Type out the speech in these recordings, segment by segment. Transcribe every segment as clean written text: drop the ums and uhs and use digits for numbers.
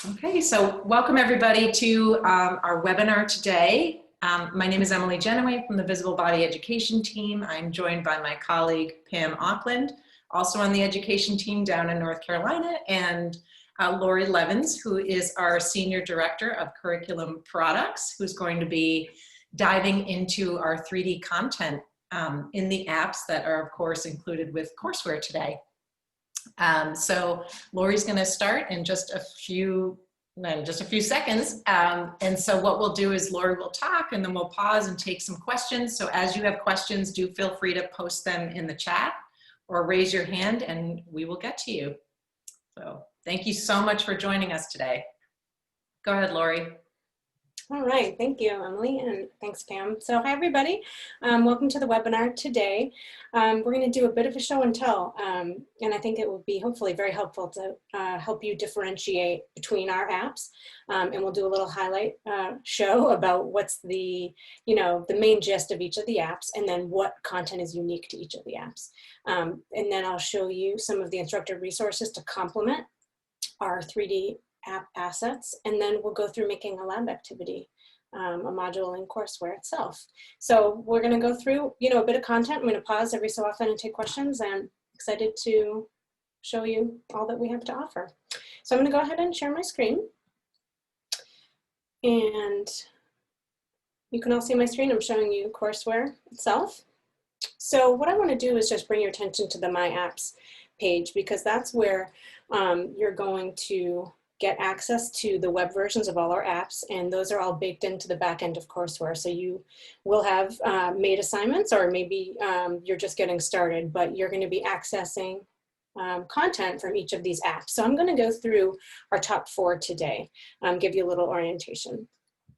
Okay, so welcome everybody to our webinar today. My name is Emily Genoway from the Visible Body Education team. I'm joined by my colleague Pam Auckland, also on the education team down in North Carolina, and Lori Levans, who is our Senior Director of Curriculum Products, who's going to be diving into our 3D content in the apps that are, of course, included with Courseware today. So Lori's going to start in just a few seconds. And so what we'll do is Lori will talk and then we'll pause and take some questions. So as you have questions, do feel free to post them in the chat or raise your hand and we will get to you. So thank you so much for joining us today. Go ahead, Lori. All right, thank you, Emily, and thanks, Pam. So hi, everybody. Welcome to the webinar today. We're going to do a bit of a show and tell, and I think it will be hopefully very helpful to help you differentiate between our apps, and we'll do a little highlight show about what's the main gist of each of the apps, and then what content is unique to each of the apps. And then I'll show you some of the instructor resources to complement our 3D app assets, and then we'll go through making a lab activity, a module in Courseware itself. So we're going to go through, a bit of content. I'm going to pause every so often and take questions. I'm excited to show you all that we have to offer. So I'm going to go ahead and share my screen. And you can all see my screen. I'm showing you Courseware itself. So what I want to do is just bring your attention to the My Apps page, because that's where you're going to get access to the web versions of all our apps, and those are all baked into the back end of Courseware. So you will have made assignments, or maybe you're just getting started, but you're going to be accessing content from each of these apps. So I'm going to go through our top 4 today, give you a little orientation.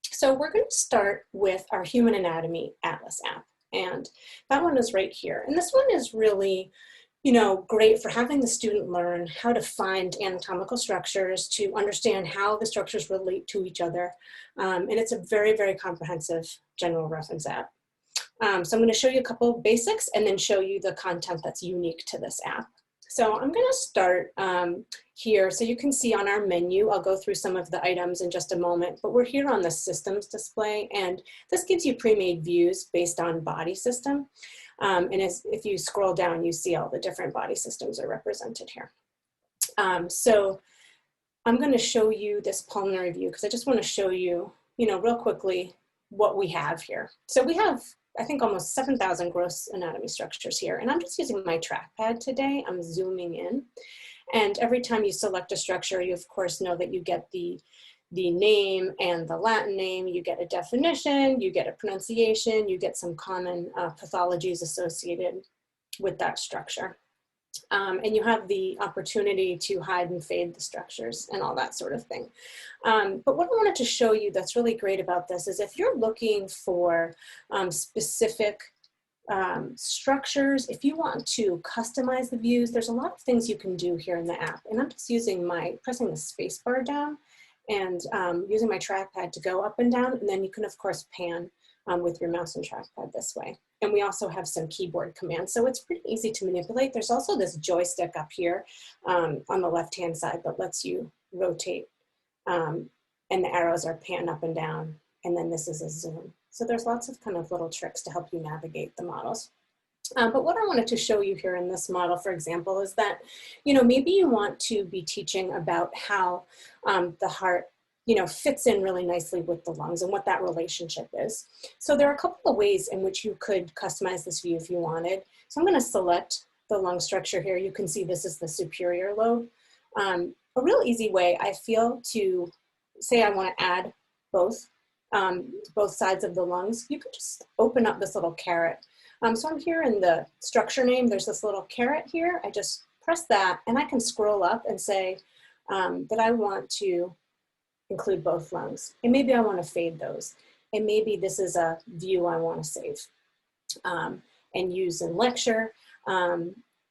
So we're going to start with our Human Anatomy Atlas app, and that one is right here. And this one is really great for having the student learn how to find anatomical structures, to understand how the structures relate to each other. And it's a very, very comprehensive general reference app. So I'm going to show you a couple of basics and then show you the content that's unique to this app. So I'm going to start here. So you can see on our menu, I'll go through some of the items in just a moment, but we're here on the systems display, and this gives you pre-made views based on body system. And if you scroll down, you see all the different body systems are represented here. So I'm going to show you this pulmonary view because I just want to show you, real quickly what we have here. So we have, I think, almost 7,000 gross anatomy structures here. And I'm just using my trackpad today. I'm zooming in. And every time you select a structure, you of course know that you get the name and the Latin name, you get a definition, you get a pronunciation, you get some common pathologies associated with that structure. And you have the opportunity to hide and fade the structures and all that sort of thing. But what I wanted to show you that's really great about this is if you're looking for specific structures, if you want to customize the views, there's a lot of things you can do here in the app. And I'm just using pressing the space bar down and using my trackpad to go up and down, and then you can of course pan with your mouse and trackpad this way. And we also have some keyboard commands, so it's pretty easy to manipulate. There's also this joystick up here on the left-hand side that lets you rotate, and the arrows are pan up and down, and then this is a zoom. So there's lots of kind of little tricks to help you navigate the models. But what I wanted to show you here in this model, for example, is that, maybe you want to be teaching about how the heart, fits in really nicely with the lungs and what that relationship is. So there are a couple of ways in which you could customize this view if you wanted. So I'm going to select the lung structure here. You can see this is the superior lobe. A real easy way, I feel, to say I want to add both sides of the lungs, you could just open up this little caret. So I'm here in the structure name, there's this little caret here. I just press that and I can scroll up and say that I want to include both lungs. And maybe I want to fade those. And maybe this is a view I want to save and use in lecture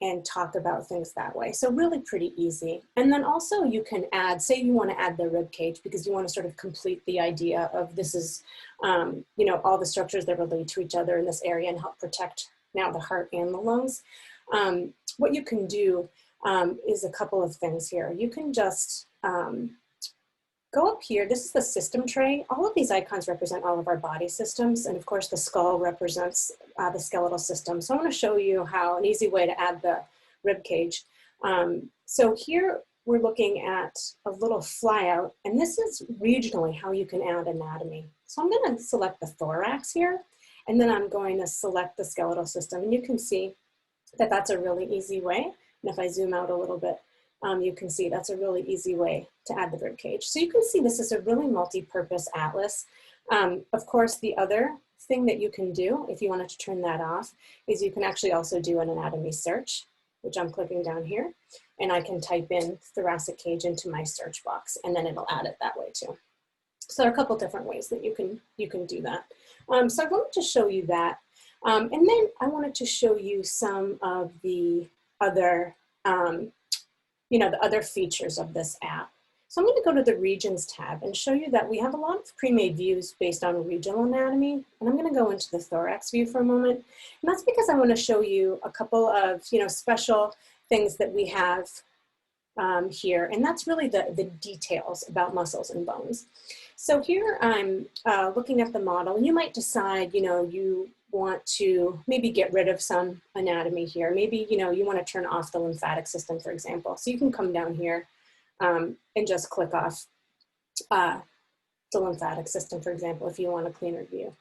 and talk about things that way. So really pretty easy. And then also you can add, say you want to add the rib cage because you want to sort of complete the idea of this is, all the structures that relate to each other in this area and help protect now the heart and the lungs. What you can do is a couple of things here. You can just go up here. This is the system tray. All of these icons represent all of our body systems. And of course, the skull represents the skeletal system. So I want to show you how an easy way to add the rib cage. So here we're looking at a little flyout, and this is regionally how you can add anatomy. So I'm going to select the thorax here, and then I'm going to select the skeletal system. And you can see that that's a really easy way. And if I zoom out a little bit, you can see that's a really easy way to add the rib cage. So you can see this is a really multi-purpose atlas. Of course, the other thing that you can do, if you wanted to turn that off, is you can actually also do an anatomy search, which I'm clicking down here, and I can type in thoracic cage into my search box, and then it'll add it that way too. So there are a couple different ways that you can do that. So I wanted to show you that. And then I wanted to show you some of the other, the other features of this app. So I'm going to go to the regions tab and show you that we have a lot of pre-made views based on regional anatomy. And I'm going to go into the thorax view for a moment. And that's because I want to show you a couple of, special things that we have here. And that's really the details about muscles and bones. So here I'm looking at the model, and you might decide, you want to maybe get rid of some anatomy here. Maybe, you want to turn off the lymphatic system, for example. So you can come down here and just click off the lymphatic system, for example, if you want a cleaner view.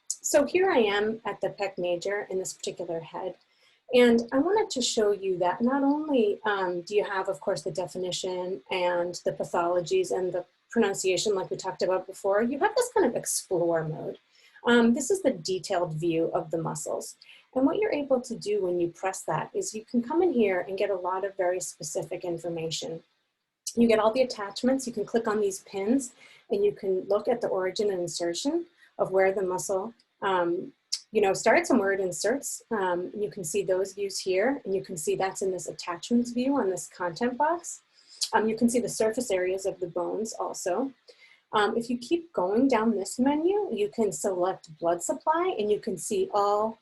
So here I am at the pec major in this particular head. And I wanted to show you that not only do you have, of course, the definition and the pathologies and the pronunciation like we talked about before, you have this kind of explore mode. This is the detailed view of the muscles. And what you're able to do when you press that is you can come in here and get a lot of very specific information. You get all the attachments, you can click on these pins, and you can look at the origin and insertion of where the muscle starts and where it inserts. You can see those views here, and you can see that's in this attachments view on this content box. You can see the surface areas of the bones also. If you keep going down this menu, you can select blood supply, and you can see all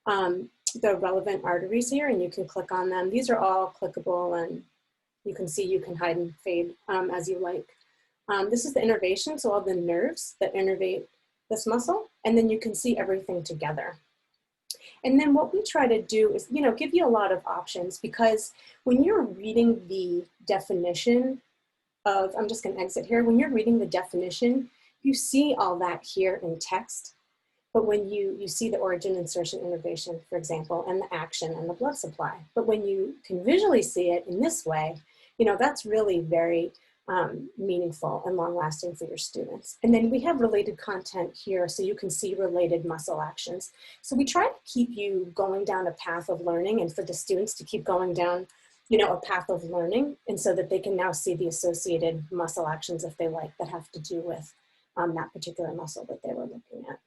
the relevant arteries here, and you can click on them. These are all clickable, and you can see you can hide and fade as you like. This is the innervation, so all the nerves that innervate this muscle, and then you can see everything together. And then what we try to do is, give you a lot of options, because when you're reading the definition of, I'm just going to exit here, when you're reading the definition, you see all that here in text. But when you see the origin, insertion, innervation, for example, and the action and the blood supply. But when you can visually see it in this way, that's really very meaningful and long-lasting for your students. And then we have related content here, so you can see related muscle actions. So we try to keep you going down a path of learning, and for the students to keep going down, a path of learning, and so that they can now see the associated muscle actions, if they like, that have to do with that particular muscle that they were looking at.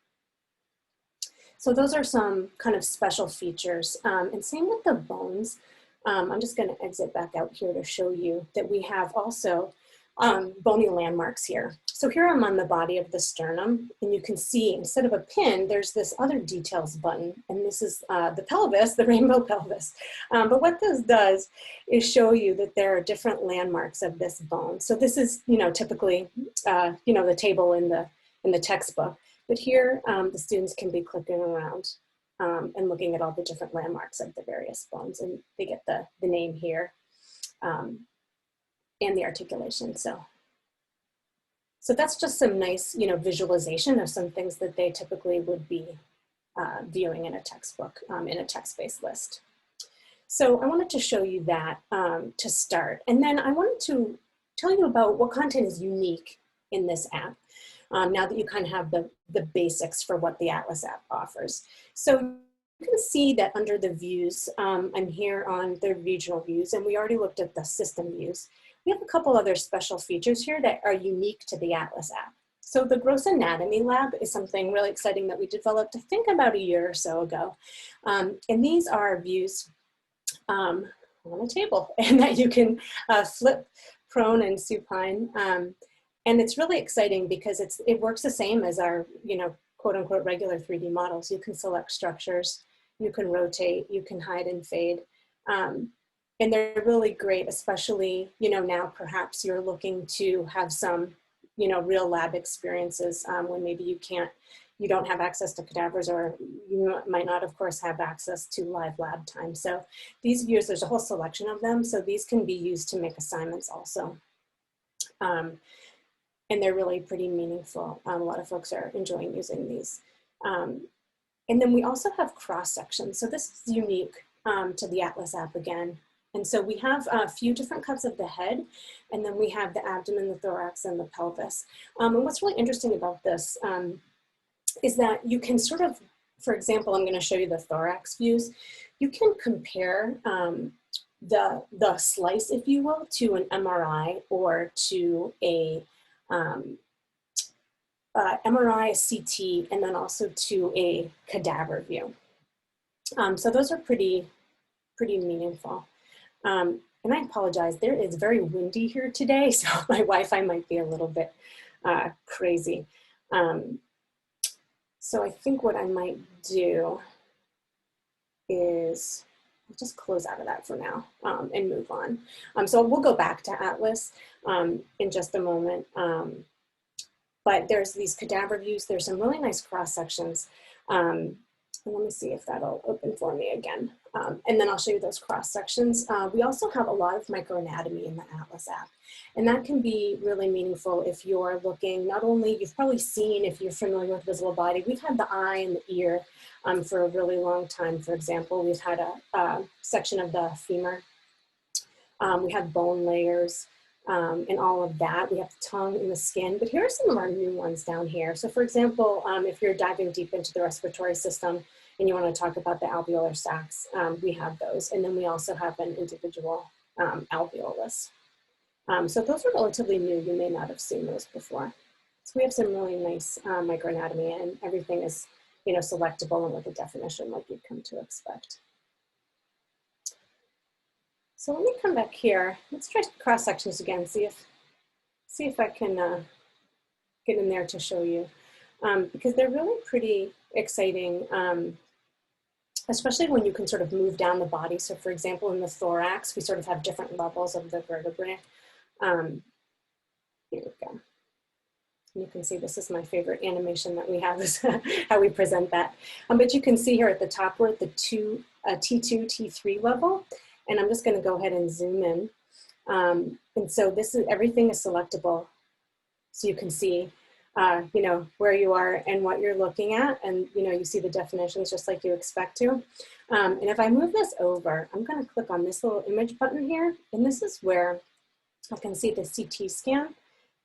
So those are some kind of special features. And same with the bones. I'm just going to exit back out here to show you that we have also bony landmarks here. So here I'm on the body of the sternum, and you can see instead of a pin, there's this other details button, and this is the pelvis, the rainbow pelvis. But what this does is show you that there are different landmarks of this bone. So this is, typically, the table in the textbook. But here, the students can be clicking around and looking at all the different landmarks of the various bones, and they get the name here and the articulation. So that's just some nice, visualization of some things that they typically would be viewing in a textbook, in a text-based list. So I wanted to show you that to start. And then I wanted to tell you about what content is unique in this app. Now that you kind of have the basics for what the Atlas app offers. So you can see that under the views, I'm here on the regional views, and we already looked at the system views. We have a couple other special features here that are unique to the Atlas app. So the gross anatomy lab is something really exciting that we developed, I think, about a year or so ago. And these are views on a table, and that you can flip prone and supine. And it's really exciting because it works the same as our, quote unquote, regular 3D models. You can select structures, you can rotate, you can hide and fade. And they're really great, especially, now perhaps you're looking to have some, real lab experiences when maybe you don't have access to cadavers, or you might not, of course, have access to live lab time. So these views, there's a whole selection of them. So these can be used to make assignments also. And they're really pretty meaningful. A lot of folks are enjoying using these. And then we also have cross sections. So this is unique to the Atlas app again. And so we have a few different cuts of the head, and then we have the abdomen, the thorax, and the pelvis. And what's really interesting about this is that you can sort of, for example, I'm going to show you the thorax views. You can compare the slice, if you will, to an MRI or to a MRI, CT, and then also to a cadaver view. So those are pretty meaningful. And I apologize, there is very windy here today, so my Wi-Fi might be a little bit crazy. So I think what I might do is I'll just close out of that for now and move on. So we'll go back to Atlas in just a moment. But there's these cadaver views. There's some really nice cross sections. And let me see if that'll open for me again. And then I'll show you those cross sections. We also have a lot of microanatomy in the Atlas app. And that can be really meaningful if you're looking, not only, you've probably seen, if you're familiar with visible body, we've had the eye and the ear for a really long time. For example, we've had a section of the femur. We have bone layers. And all of that. We have the tongue and the skin, but here are some of our new ones down here. So for example, if you're diving deep into the respiratory system and you want to talk about the alveolar sacs, we have those. And then we also have an individual alveolus. So those are relatively new. You may not have seen those before. So we have some really nice microanatomy, and everything is, selectable and with a definition like you'd come to expect. So let me come back here. Let's try cross sections again. See if I can get in there to show you, because they're really pretty exciting, especially when you can sort of move down the body. So for example, in the thorax, we sort of have different levels of the vertebrae. Here we go. You can see this is my favorite animation that we have, is how we present that. But you can see here at the top, we're at the T2, T3 level. And I'm just going to go ahead and zoom in. And so everything is selectable. So you can see, where you are and what you're looking at. And, you see the definitions just like you expect to. And if I move this over, I'm going to click on this little image button here. And this is where I can see the CT scan.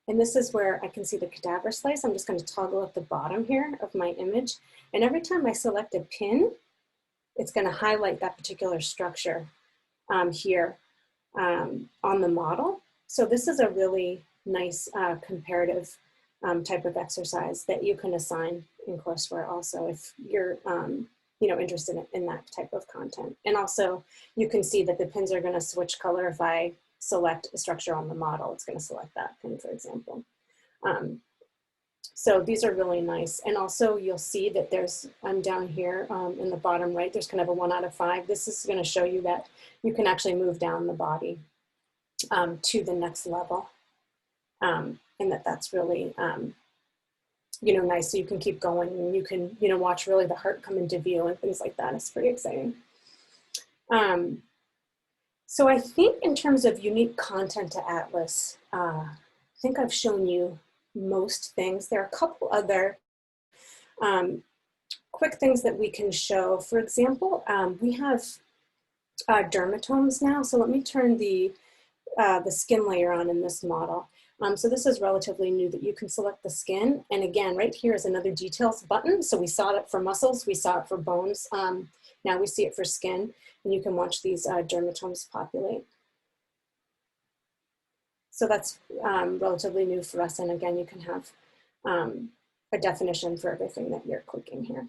And this is where I can see the cadaver slice. I'm just going to toggle at the bottom here of my image. And every time I select a pin, it's going to highlight that particular structure here on the model. So this is a really nice comparative type of exercise that you can assign in Courseware also if you're interested in that type of content. And also you can see that the pins are going to switch color. If I select a structure on the model, it's going to select that pin, for example. So these are really nice. And also you'll see that I'm down here in the bottom right, there's kind of a 1 out of 5. This is going to show you that you can actually move down the body to the next level. And that's really, nice. So you can keep going and you can, watch really the heart come into view and things like that. It's pretty exciting. So I think in terms of unique content to Atlas, I think I've shown you most things. There are a couple other quick things that we can show. For example, we have dermatomes now. So let me turn the skin layer on in this model. So this is relatively new, that you can select the skin. And again, right here is another details button. So we saw it for muscles, we saw it for bones. Now we see it for skin, and you can watch these dermatomes populate. So that's relatively new for us. And again, you can have a definition for everything that you're clicking here.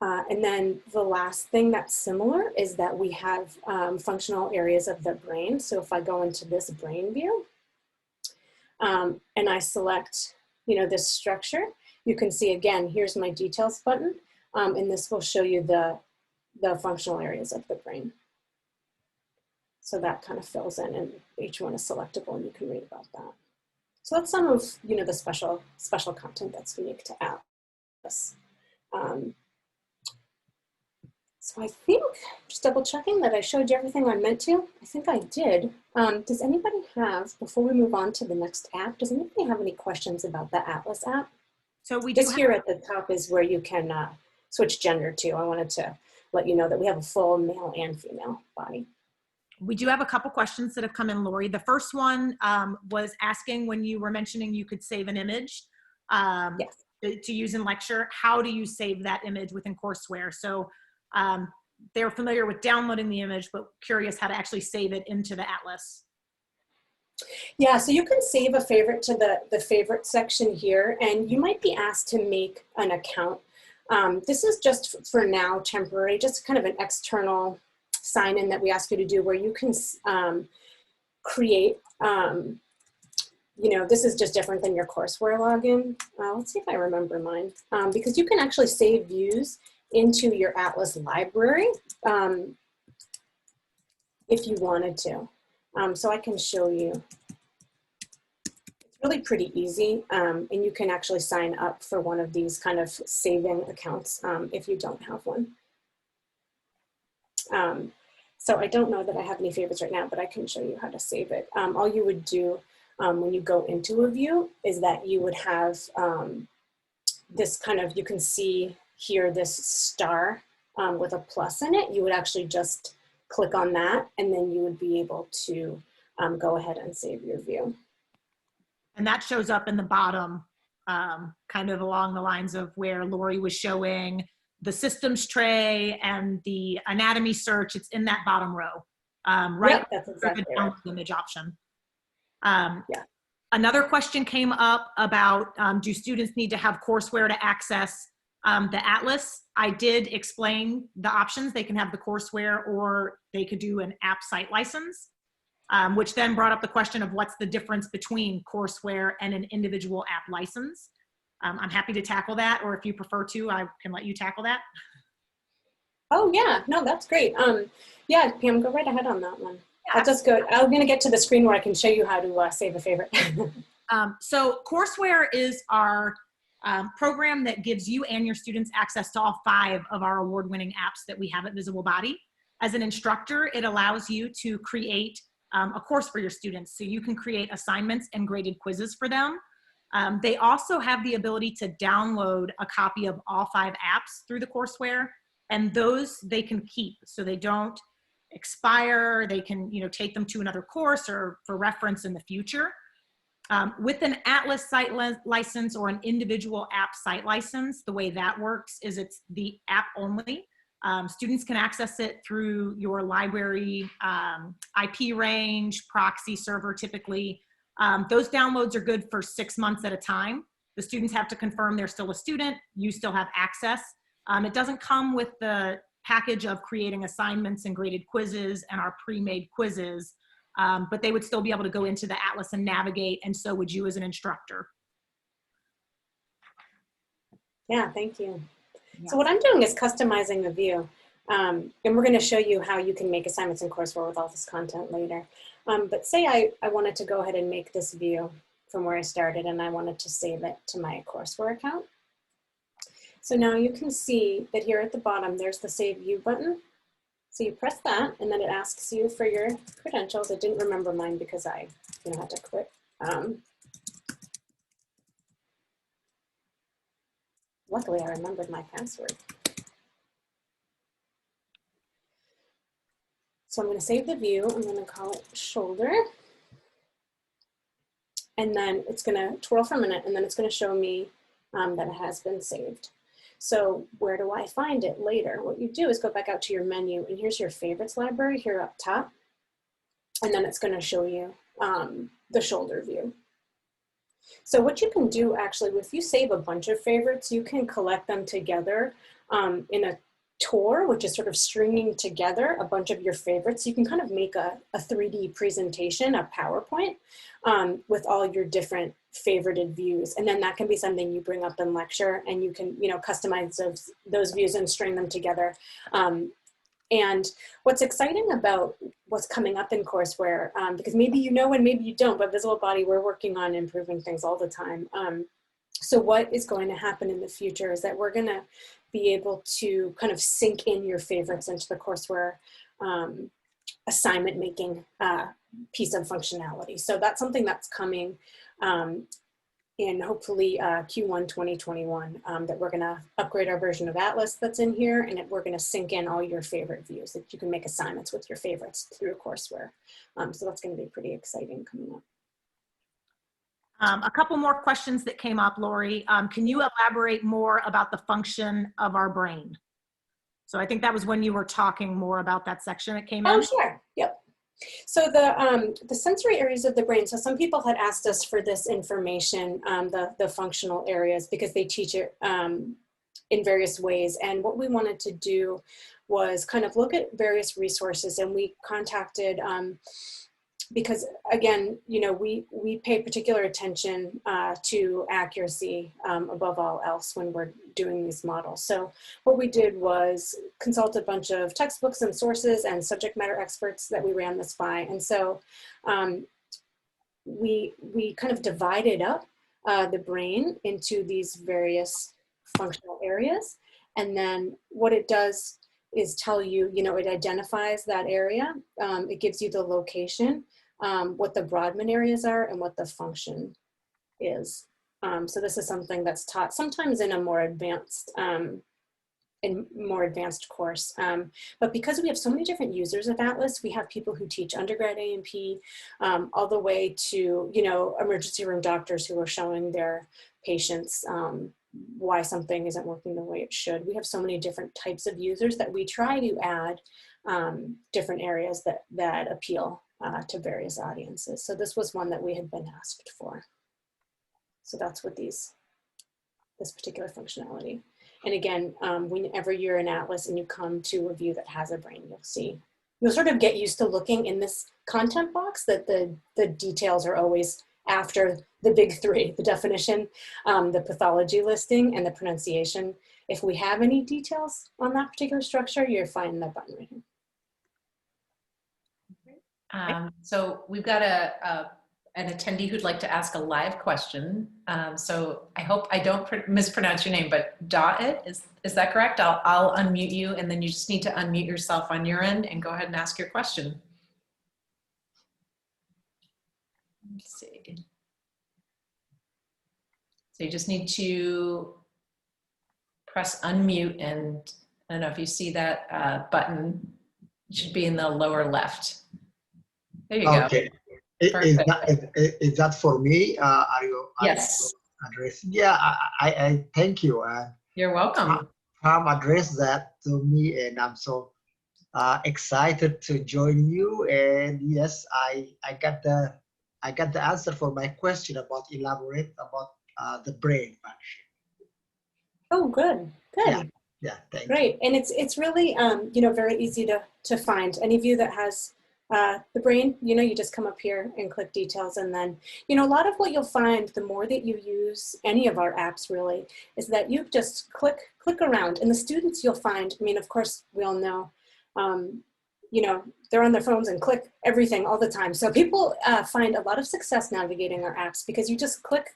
And then the last thing that's similar is that we have functional areas of the brain. So if I go into this brain view and I select, this structure, you can see again, here's my details button. And this will show you the functional areas of the brain. So that kind of fills in, and each one is selectable, and you can read about that. So that's some of, you know, the special content that's unique to Atlas. So I think, just double checking that I showed you everything I meant to. I think I did. Does anybody have, before we move on to the next app, does anybody have any questions about the Atlas app? So we do This here at the top is where you can switch gender to. I wanted to let you know that we have a full male and female body. We do have a couple questions that have come in, Lori. The first one was asking, when you were mentioning you could save an image Yes. to use in lecture, how do you save that image within Courseware? So they're familiar with downloading the image, but curious how to actually save it into the Atlas. Yeah, so you can save a favorite to the favorite section here, and you might be asked to make an account. This is just for now temporary, just kind of an external sign in that we ask you to do, where you can create, you know, this is just different than your Courseware login. Let's see if I remember mine, because you can actually save views into your Atlas library if you wanted to. So I can show you. It's really pretty easy, and you can actually sign up for one of these kind of saving accounts if you don't have one. So I don't know that I have any favorites right now, but I can show you how to save it. All you would do when you go into a view is that you would have this kind of, you can see here this star with a plus in it. You would actually just click on that, and then you would be able to go ahead and save your view. And that shows up in the bottom, kind of along the lines of where Lori was showing the systems tray and the anatomy search. It's in that bottom row, right? Yep, that's exactly the right. image option. Yeah. Another question came up about, do students need to have Courseware to access the Atlas? I did explain the options. They can have the Courseware, or they could do an app site license, which then brought up the question of what's the difference between Courseware and an individual app license. I'm happy to tackle that, or if you prefer to, I can let you tackle that. Oh yeah, no, that's great. Yeah, Pam, go right ahead on that one. Yeah, I'll just go, I'm gonna get to the screen where I can show you how to save a favorite. So Courseware is our program that gives you and your students access to all 5 of our award-winning apps that we have at Visible Body. As an instructor, it allows you to create a course for your students. So you can create assignments and graded quizzes for them. They also have the ability to download a copy of all 5 apps through the Courseware, and those they can keep, so they don't expire. They can, you know, take them to another course or for reference in the future. With an Atlas site license or an individual app site license, the way that works is it's the app only. Students can access it through your library IP range, proxy server typically. Those downloads are good for 6 months at a time. The students have to confirm they're still a student. You still have access. It doesn't come with the package of creating assignments and graded quizzes and our pre-made quizzes, but they would still be able to go into the Atlas and navigate, and so would you as an instructor. Yeah, thank you. Yeah. So what I'm doing is customizing the view, and we're going to show you how you can make assignments in Courseware with all this content later. But say I wanted to go ahead and make this view from where I started, and I wanted to save it to my Courseware account. So now you can see that here at the bottom, there's the Save View button. So you press that, and then it asks you for your credentials. I didn't remember mine because I had to quit. Luckily, I remembered my password. So I'm going to save the view. I'm going to call it shoulder. And then it's going to twirl for a minute, and then it's going to show me that it has been saved. So where do I find it later? What you do is go back out to your menu, and here's your favorites library here up top. And then it's going to show you the shoulder view. So what you can do actually, if you save a bunch of favorites, you can collect them together in a tour, which is sort of stringing together a bunch of your favorites. You can kind of make a 3D presentation, a PowerPoint, with all your different favorited views. And then that can be something you bring up in lecture, and you can, customize those views and string them together. And what's exciting about what's coming up in courseware, because maybe you know and maybe you don't, but Visible Body, we're working on improving things all the time. So what is going to happen in the future is that we're going to be able to kind of sync in your favorites into the courseware assignment making piece of functionality. So that's something that's coming in hopefully Q1 2021, that we're going to upgrade our version of Atlas that's in here, and we're going to sync in all your favorite views that you can make assignments with your favorites through courseware. So that's going to be pretty exciting coming up. A couple more questions that came up, Lori. Can you elaborate more about the function of our brain? So I think that was when you were talking more about that section that came in. Oh, sure. Yep. So the sensory areas of the brain, so some people had asked us for this information, the functional areas, because they teach it in various ways. And what we wanted to do was kind of look at various resources, and we contacted, because again, you know, we pay particular attention to accuracy above all else when we're doing these models. So what we did was consult a bunch of textbooks and sources and subject matter experts that we ran this by. And so we kind of divided up the brain into these various functional areas. And then what it does is tell you, you know, it identifies that area. It gives you the location, what the Brodmann areas are, and what the function is. So this is something that's taught sometimes in a more advanced course. But because we have so many different users of Atlas, we have people who teach undergrad A&P, all the way to, you know, emergency room doctors who are showing their patients why something isn't working the way it should. We have so many different types of users that we try to add different areas that appeal to various audiences. So this was one that we had been asked for. So that's what this particular functionality. And again, whenever you're in Atlas and you come to a view that has a brain, you'll sort of get used to looking in this content box that the details are always after the big three: the definition, the pathology listing, and the pronunciation. If we have any details on that particular structure, you're finding that button right here. So we've got an attendee who'd like to ask a live question. So I hope I don't mispronounce your name, but Dot, is that correct? I'll unmute you, and then you just need to unmute yourself on your end and go ahead and ask your question. Let's see. So you just need to press unmute, and I don't know if you see that button. It should be in the lower left. There you go. Okay. Is that for me? Are you? Yes. Address? Yeah, I thank you. You're welcome. Tom addressed that to me, and I'm so excited to join you. And yes, I got the answer for my question about elaborate about the brain function. Oh, good. Yeah, thank you. Great. And it's really you know, very easy to find. Any of you that has the brain, you know, you just come up here and click details, and then, you know, a lot of what you'll find the more that you use any of our apps really is that you just click around. And the students, you'll find, I mean, of course we all know, you know, they're on their phones and click everything all the time. So people find a lot of success navigating our apps because you just click,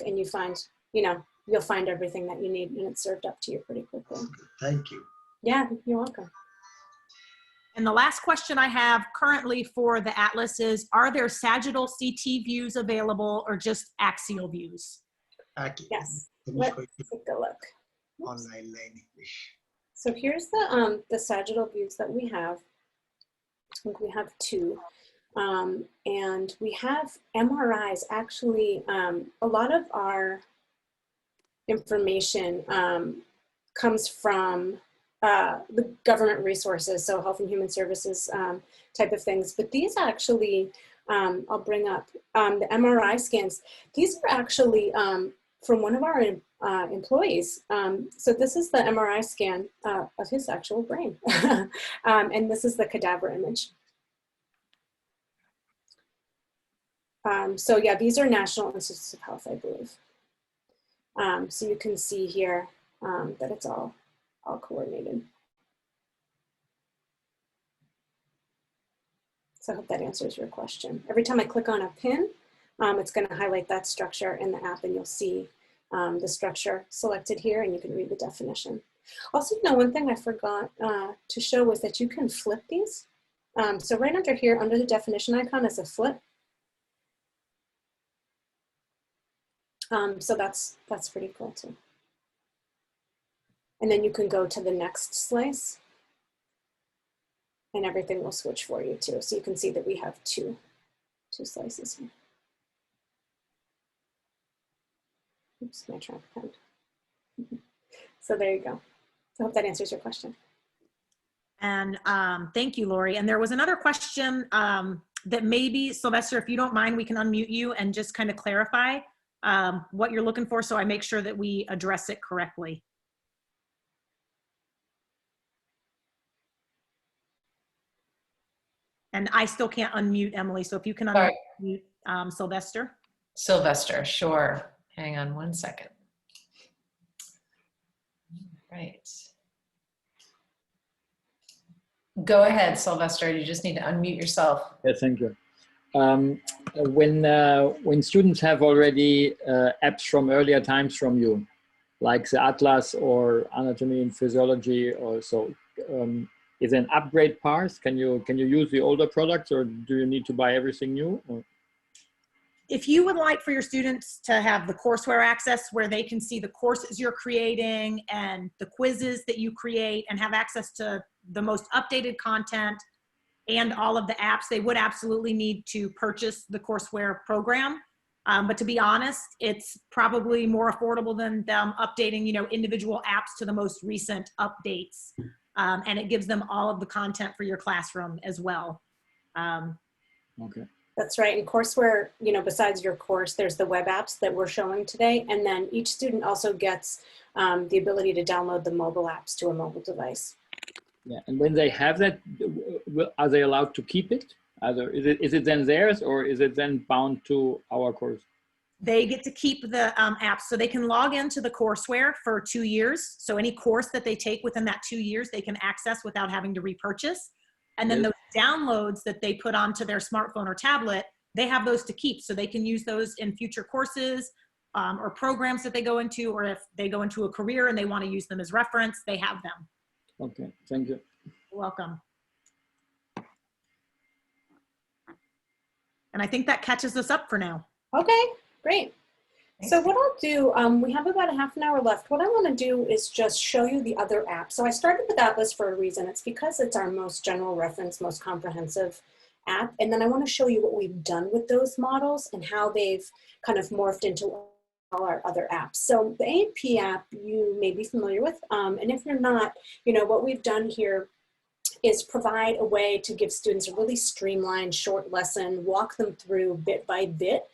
and you find, you know, you'll find everything that you need, and it's served up to you pretty quickly. Thank you. Yeah, you're welcome. And the last question I have currently for the Atlas is, are there sagittal CT views available or just axial views? Okay. Yes, let's take a look. Online learning. So here's the sagittal views that we have. I think we have two. And we have MRIs. Actually, a lot of our information comes from the government resources, so Health and Human Services type of things. But these actually, I'll bring up the MRI scans. These are actually from one of our employees. So this is the MRI scan of his actual brain. And this is the cadaver image. So yeah, these are National Institutes of Health, I believe. So you can see here that it's all coordinated. So I hope that answers your question. Every time I click on a pin, it's going to highlight that structure in the app, and you'll see the structure selected here, and you can read the definition. Also, one thing I forgot to show was that you can flip these. So right under here, under the definition icon is a flip. So that's pretty cool too. And then you can go to the next slice, and everything will switch for you too. So you can see that we have two slices here. Oops, my trackpad. So there you go. So I hope that answers your question. And thank you, Lori. And there was another question that maybe, Sylvester, if you don't mind, we can unmute you and just kind of clarify what you're looking for, so I make sure that we address it correctly. And I still can't unmute Emily, so if you can unmute Sylvester. Sylvester, sure. Hang on one second. Right. Go ahead, Sylvester. You just need to unmute yourself. Yeah, thank you. When students have already apps from earlier times from you, like the Atlas or Anatomy and Physiology or so, is an upgrade part? Can you use the older products, or do you need to buy everything new? Or? If you would like for your students to have the courseware access, where they can see the courses you're creating and the quizzes that you create and have access to the most updated content and all of the apps, they would absolutely need to purchase the courseware program. But to be honest, it's probably more affordable than them updating, individual apps to the most recent updates. And it gives them all of the content for your classroom as well. Okay. That's right. And courseware, besides your course, there's the web apps that we're showing today. And then each student also gets the ability to download the mobile apps to a mobile device. Yeah, and when they have that, are they allowed to keep it? Is it then theirs, or is it then bound to our course? They get to keep the apps, so they can log into the courseware for 2 years. So any course that they take within that 2 years, they can access without having to repurchase. And then those downloads that they put onto their smartphone or tablet, they have those to keep. So they can use those in future courses or programs that they go into, or if they go into a career and they want to use them as reference, they have them. Okay, thank you. You're welcome. And I think that catches us up for now. Okay, great. So what I'll do, we have about a half an hour left. What I want to do is just show you the other apps. So I started with Atlas for a reason. It's because it's our most general reference, most comprehensive app. And then I want to show you what we've done with those models and how they've kind of morphed into all our other apps. So the A&P app you may be familiar with. And if you're not, what we've done here is provide a way to give students a really streamlined short lesson, walk them through bit by bit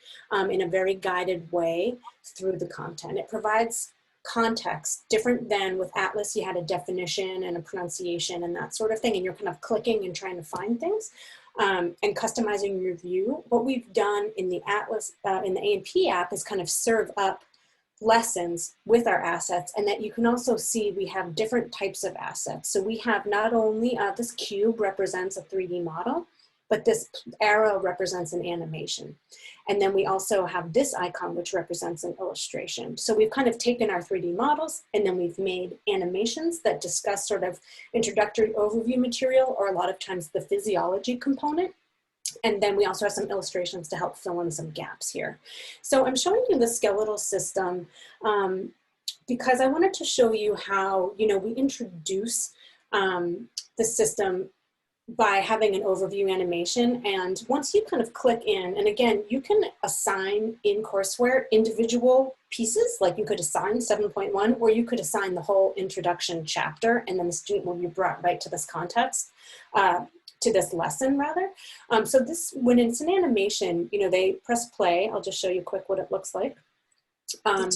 in a very guided way through the content. It provides context different than with Atlas. You had a definition and a pronunciation and that sort of thing, and you're kind of clicking and trying to find things and customizing your view. What we've done in the Atlas, in the A&P app is kind of serve up lessons with our assets, and that you can also see we have different types of assets. So we have not only this cube represents a 3D model, but this arrow represents an animation. And then we also have this icon, which represents an illustration. So we've kind of taken our 3D models and then we've made animations that discuss sort of introductory overview material, or a lot of times the physiology component. And then we also have some illustrations to help fill in some gaps here. So I'm showing you the skeletal system because I wanted to show you how, we introduce the system by having an overview animation. And once you kind of click in, and again, you can assign in Courseware individual pieces, like you could assign 7.1, or you could assign the whole introduction chapter, and then the student will be brought right to this context. To this lesson rather. So this, when it's an animation, they press play. I'll just show you quick what it looks like. And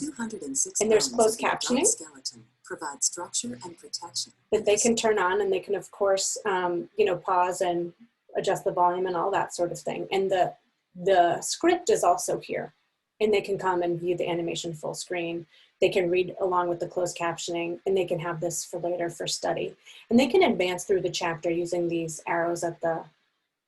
there's closed captioning provide structure and protection that they can turn on, and they can of course, pause and adjust the volume and all that sort of thing. And the script is also here, and they can come and view the animation full screen. They can read along with the closed captioning, and they can have this for later for study. And they can advance through the chapter using these arrows at the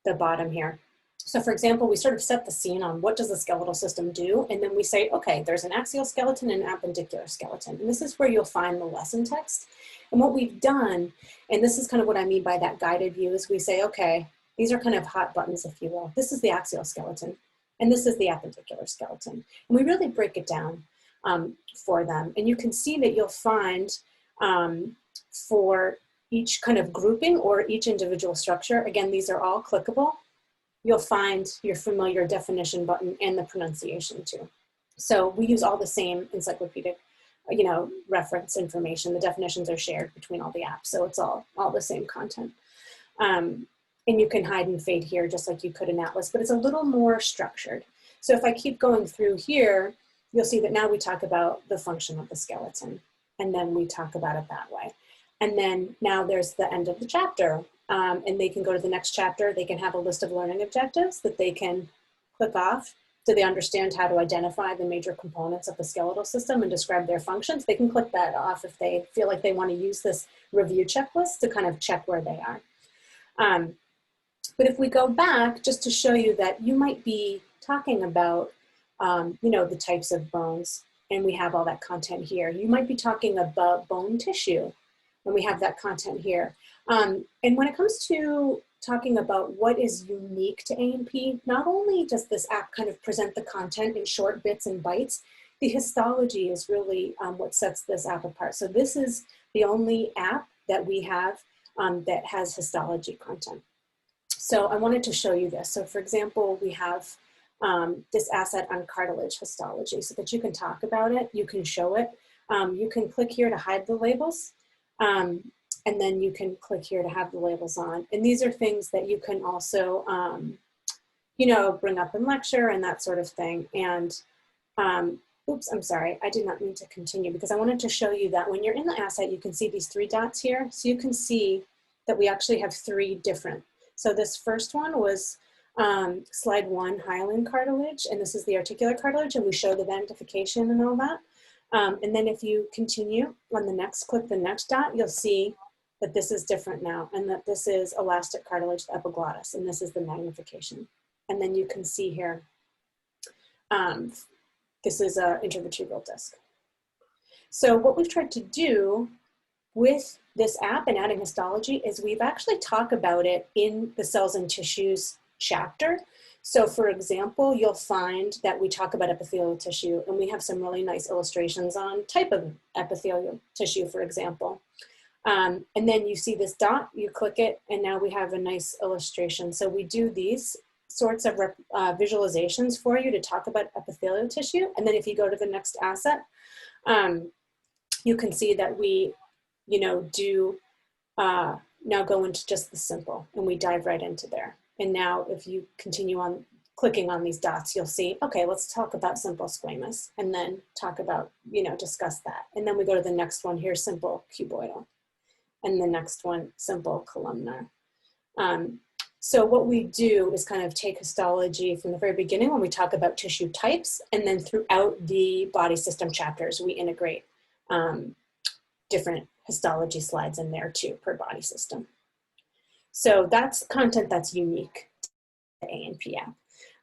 the bottom here. So for example, we sort of set the scene on what does the skeletal system do, and then we say, okay, there's an axial skeleton and an appendicular skeleton. And this is where you'll find the lesson text. And what we've done, and this is kind of what I mean by that guided view, is we say, okay, these are kind of hot buttons, if you will. This is the axial skeleton, and this is the appendicular skeleton. And we really break it down for them. And you can see that you'll find for each kind of grouping or each individual structure, again, these are all clickable. You'll find your familiar definition button and the pronunciation too. So we use all the same encyclopedic, reference information. The definitions are shared between all the apps, so it's all the same content. And you can hide and fade here just like you could in Atlas, but it's a little more structured. So if I keep going through here, you'll see that now we talk about the function of the skeleton, and then we talk about it that way. And then now there's the end of the chapter. And they can go to the next chapter. They can have a list of learning objectives that they can click off. So they understand how to identify the major components of the skeletal system and describe their functions. They can click that off if they feel like they want to use this review checklist to kind of check where they are. But if we go back, just to show you that you might be talking about, the types of bones, and we have all that content here. You might be talking about bone tissue, and we have that content here. And when it comes to talking about what is unique to A&P, not only does this app kind of present the content in short bits and bytes, the histology is really what sets this app apart. So this is the only app that we have that has histology content. So I wanted to show you this. So for example, we have this asset on cartilage histology so that you can talk about it, you can show it. You can click here to hide the labels. And then you can click here to have the labels on. And these are things that you can also, bring up in lecture and that sort of thing. And, oops, I'm sorry, I did not mean to continue because I wanted to show you that when you're in the asset, you can see these 3 dots here. So you can see that we actually have 3 different. So this first one was slide 1, hyaline cartilage, and this is the articular cartilage, and we show the identification and all that. And then if you continue on the next, click the next dot, you'll see that this is different now, and that this is elastic cartilage, the epiglottis, and this is the magnification. And then you can see here, this is an intervertebral disc. So what we've tried to do with this app and adding histology is we've actually talked about it in the cells and tissues chapter. So for example, you'll find that we talk about epithelial tissue, and we have some really nice illustrations on type of epithelial tissue, for example. And then you see this dot, you click it, and now we have a nice illustration. So we do these sorts of visualizations for you to talk about epithelial tissue. And then if you go to the next asset, you can see that we, do now go into just the simple, and we dive right into there. And now if you continue on clicking on these dots, you'll see, okay, let's talk about simple squamous, and then talk about, discuss that. And then we go to the next one here, simple cuboidal. And the next one, simple columnar. So what we do is kind of take histology from the very beginning when we talk about tissue types, and then throughout the body system chapters, we integrate different histology slides in there too per body system. So that's content that's unique to the A&P app.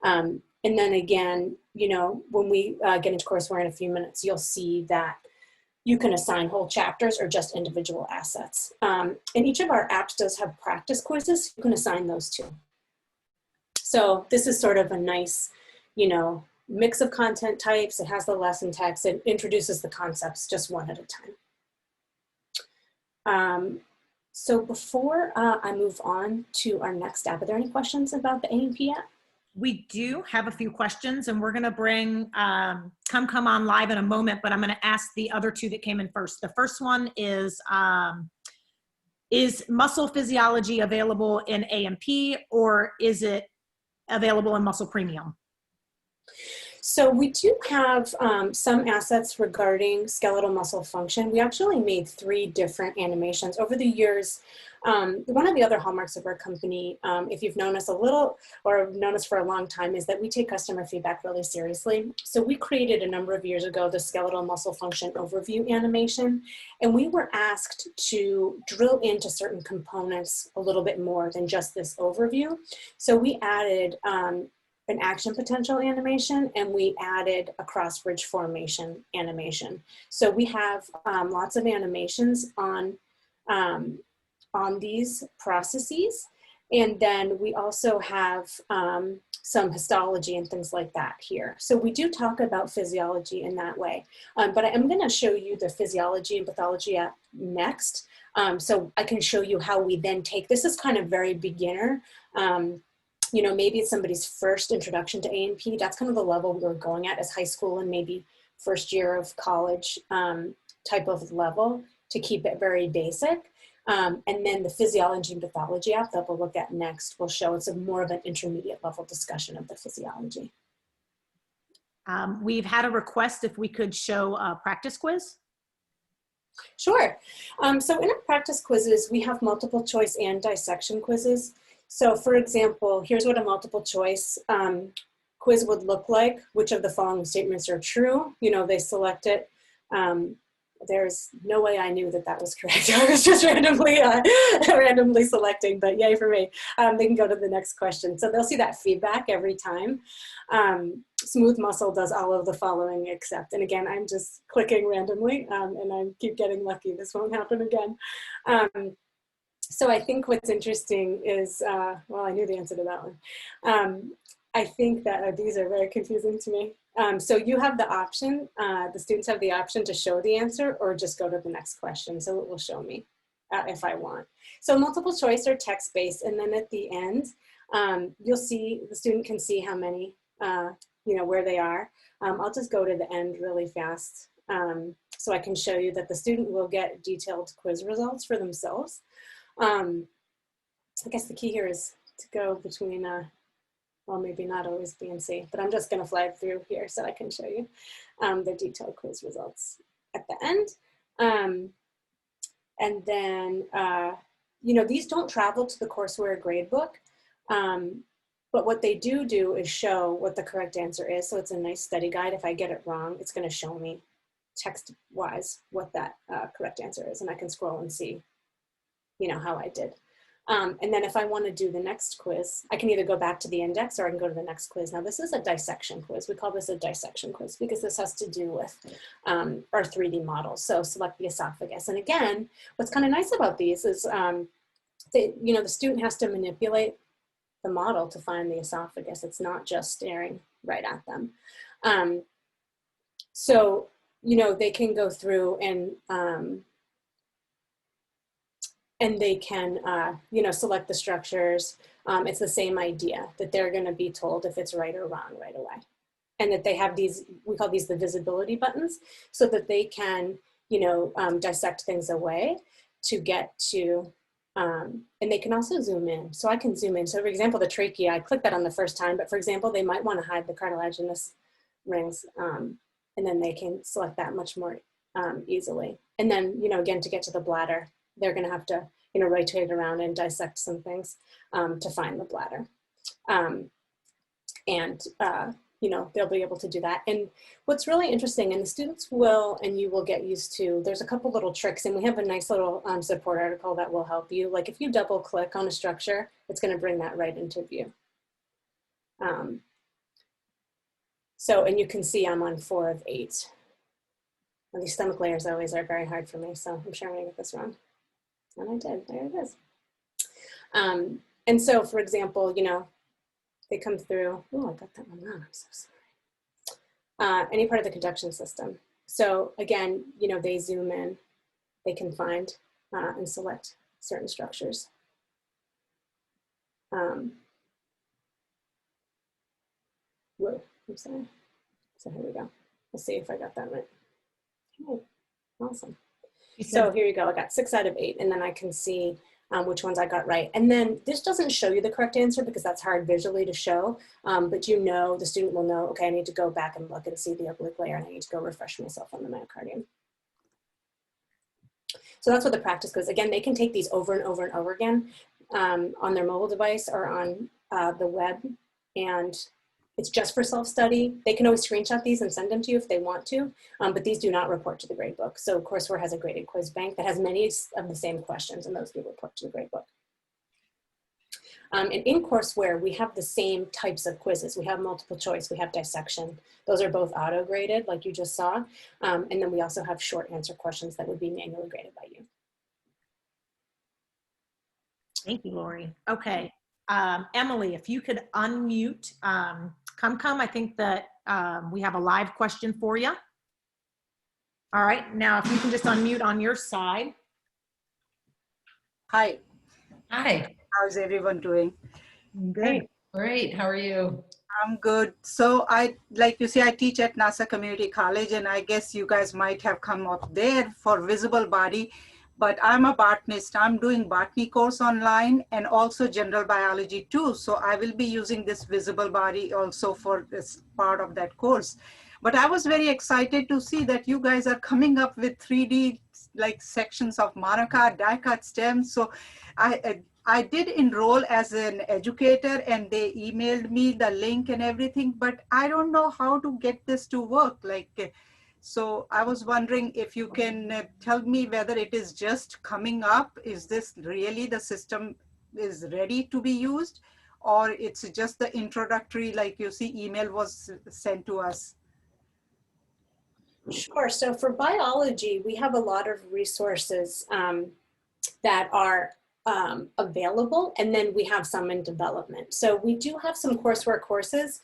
And then again, when we get into courseware in a few minutes, you'll see that you can assign whole chapters or just individual assets. And each of our apps does have practice quizzes. You can assign those too. So this is sort of a nice, mix of content types. It has the lesson text. It introduces the concepts just one at a time. So before I move on to our next app, are there any questions about the A&P app? We do have a few questions, and we're going to bring come on live in a moment, but I'm going to ask the other 2 that came in first. The first one is muscle physiology available in A&P, or is it available in Muscle Premium? So we do have some assets regarding skeletal muscle function. We actually made 3 different animations over the years. One of the other hallmarks of our company, if you've known us a little or known us for a long time, is that we take customer feedback really seriously. So we created a number of years ago the skeletal muscle function overview animation, and we were asked to drill into certain components a little bit more than just this overview. So we added an action potential animation, and we added a cross bridge formation animation. So we have lots of animations on these processes. And then we also have some histology and things like that here. So we do talk about physiology in that way. But I'm gonna show you the physiology and pathology app next. So I can show you how we then take, this is kind of very beginner. You know, maybe it's somebody's first introduction to A&P. That's kind of the level we're going at as high school and maybe first year of college type of level to keep it very basic. And then the physiology and pathology app that we'll look at next will show it's more of an intermediate level discussion of the physiology. We've had a request if we could show a practice quiz. Sure. So in our practice quizzes, we have multiple choice and dissection quizzes. So for example, here's what a multiple choice quiz would look like. Which of the following statements are true? You know, they select it. There's no way I knew that that was correct. I was just randomly selecting, but yay for me. They can go to the next question. So they'll see that feedback every time. Smooth muscle does all of the following except, and again, I'm just clicking randomly and I keep getting lucky. This won't happen again. So I think what's interesting is, well, I knew the answer to that one. I think that these are very confusing to me. So you have the option, the students have the option to show the answer or just go to the next question. So it will show me if I want. So multiple choice are text-based, and then at the end, you'll see, the student can see how many, you know, where they are. I'll just go to the end really fast so I can show you that the student will get detailed quiz results for themselves. I guess the key here is to go between, well, maybe not always B and C, but I'm just gonna fly through here so I can show you the detailed quiz results at the end. And then, you know, these don't travel to the Courseware gradebook, but what they do is show what the correct answer is. So it's a nice study guide. If I get it wrong, it's gonna show me text-wise what that correct answer is, and I can scroll and see, you know, how I did. And then if I want to do the next quiz, I can either go back to the index or I can go to the next quiz. Now this is a dissection quiz. We call this a dissection quiz because this has to do with our 3D model. So select the esophagus. And again, what's kind of nice about these is, you know, the student has to manipulate the model to find the esophagus. It's not just staring right at them. So, you know, they can go through and they can, you know, select the structures. It's the same idea that they're going to be told if it's right or wrong right away. And that they have these, we call these the visibility buttons, so that they can, you know, dissect things away to get to, and they can also zoom in. So I can zoom in. So for example, the trachea, I clicked that on the first time, but for example, they might want to hide the cartilaginous rings, and then they can select that much more easily. And then, you know, again, to get to the bladder, they're going to have to, you know, rotate around and dissect some things to find the bladder. You know, they'll be able to do that. And what's really interesting, and the students will, and you will get used to, there's a couple little tricks, and we have a nice little support article that will help you. Like if you double click on a structure, it's going to bring that right into view. So, and you can see I'm on 4 of 8. And these stomach layers always are very hard for me, so I'm sure I'm going to get this wrong. And I did, there it is. And so, for example, you know, they come through, oh, I got that one wrong, I'm so sorry. Any part of the conduction system. So again, you know, they zoom in, they can find and select certain structures. Whoa, I'm sorry. So here we go. Let's see if I got that right. Okay, awesome. So here you go, I got 6 out of 8, and then I can see which ones I got right. And then this doesn't show you the correct answer because that's hard visually to show, but you know, the student will know, okay, I need to go back and look and see the oblique layer, and I need to go refresh myself on the myocardium. So that's what the practice goes. Again, they can take these over and over and over again on their mobile device or on the web, and it's just for self-study. They can always screenshot these and send them to you if they want to, but these do not report to the gradebook. So Courseware has a graded quiz bank that has many of the same questions, and those do report to the gradebook. And in Courseware, we have the same types of quizzes. We have multiple choice, we have dissection. Those are both auto-graded, like you just saw. And then we also have short answer questions that would be manually graded by you. Thank you, Lori. Okay, Emily, if you could unmute, come, I think that we have a live question for you. All right, now if you can just unmute on your side. Hi, Hi. how's everyone doing? Great. Great. How are you? I'm good. So like you see, I teach at NASA Community College, and I guess you guys might have come up there for visible body, but I'm a botanist. I'm doing botany course online and also general biology too. So I will be using this visible body also for this part of that course. But I was very excited to see that you guys are coming up with 3D like sections of monocot, dicot stems. So I did enroll as an educator, and they emailed me the link and everything, but I don't know how to get this to work. So I was wondering if you can tell me whether it is just coming up. Is this really the system is ready to be used, or it's just the introductory, like you see, email was sent to us? Sure. So for biology, we have a lot of resources that are available, and then we have some in development. So we do have some Courseware courses.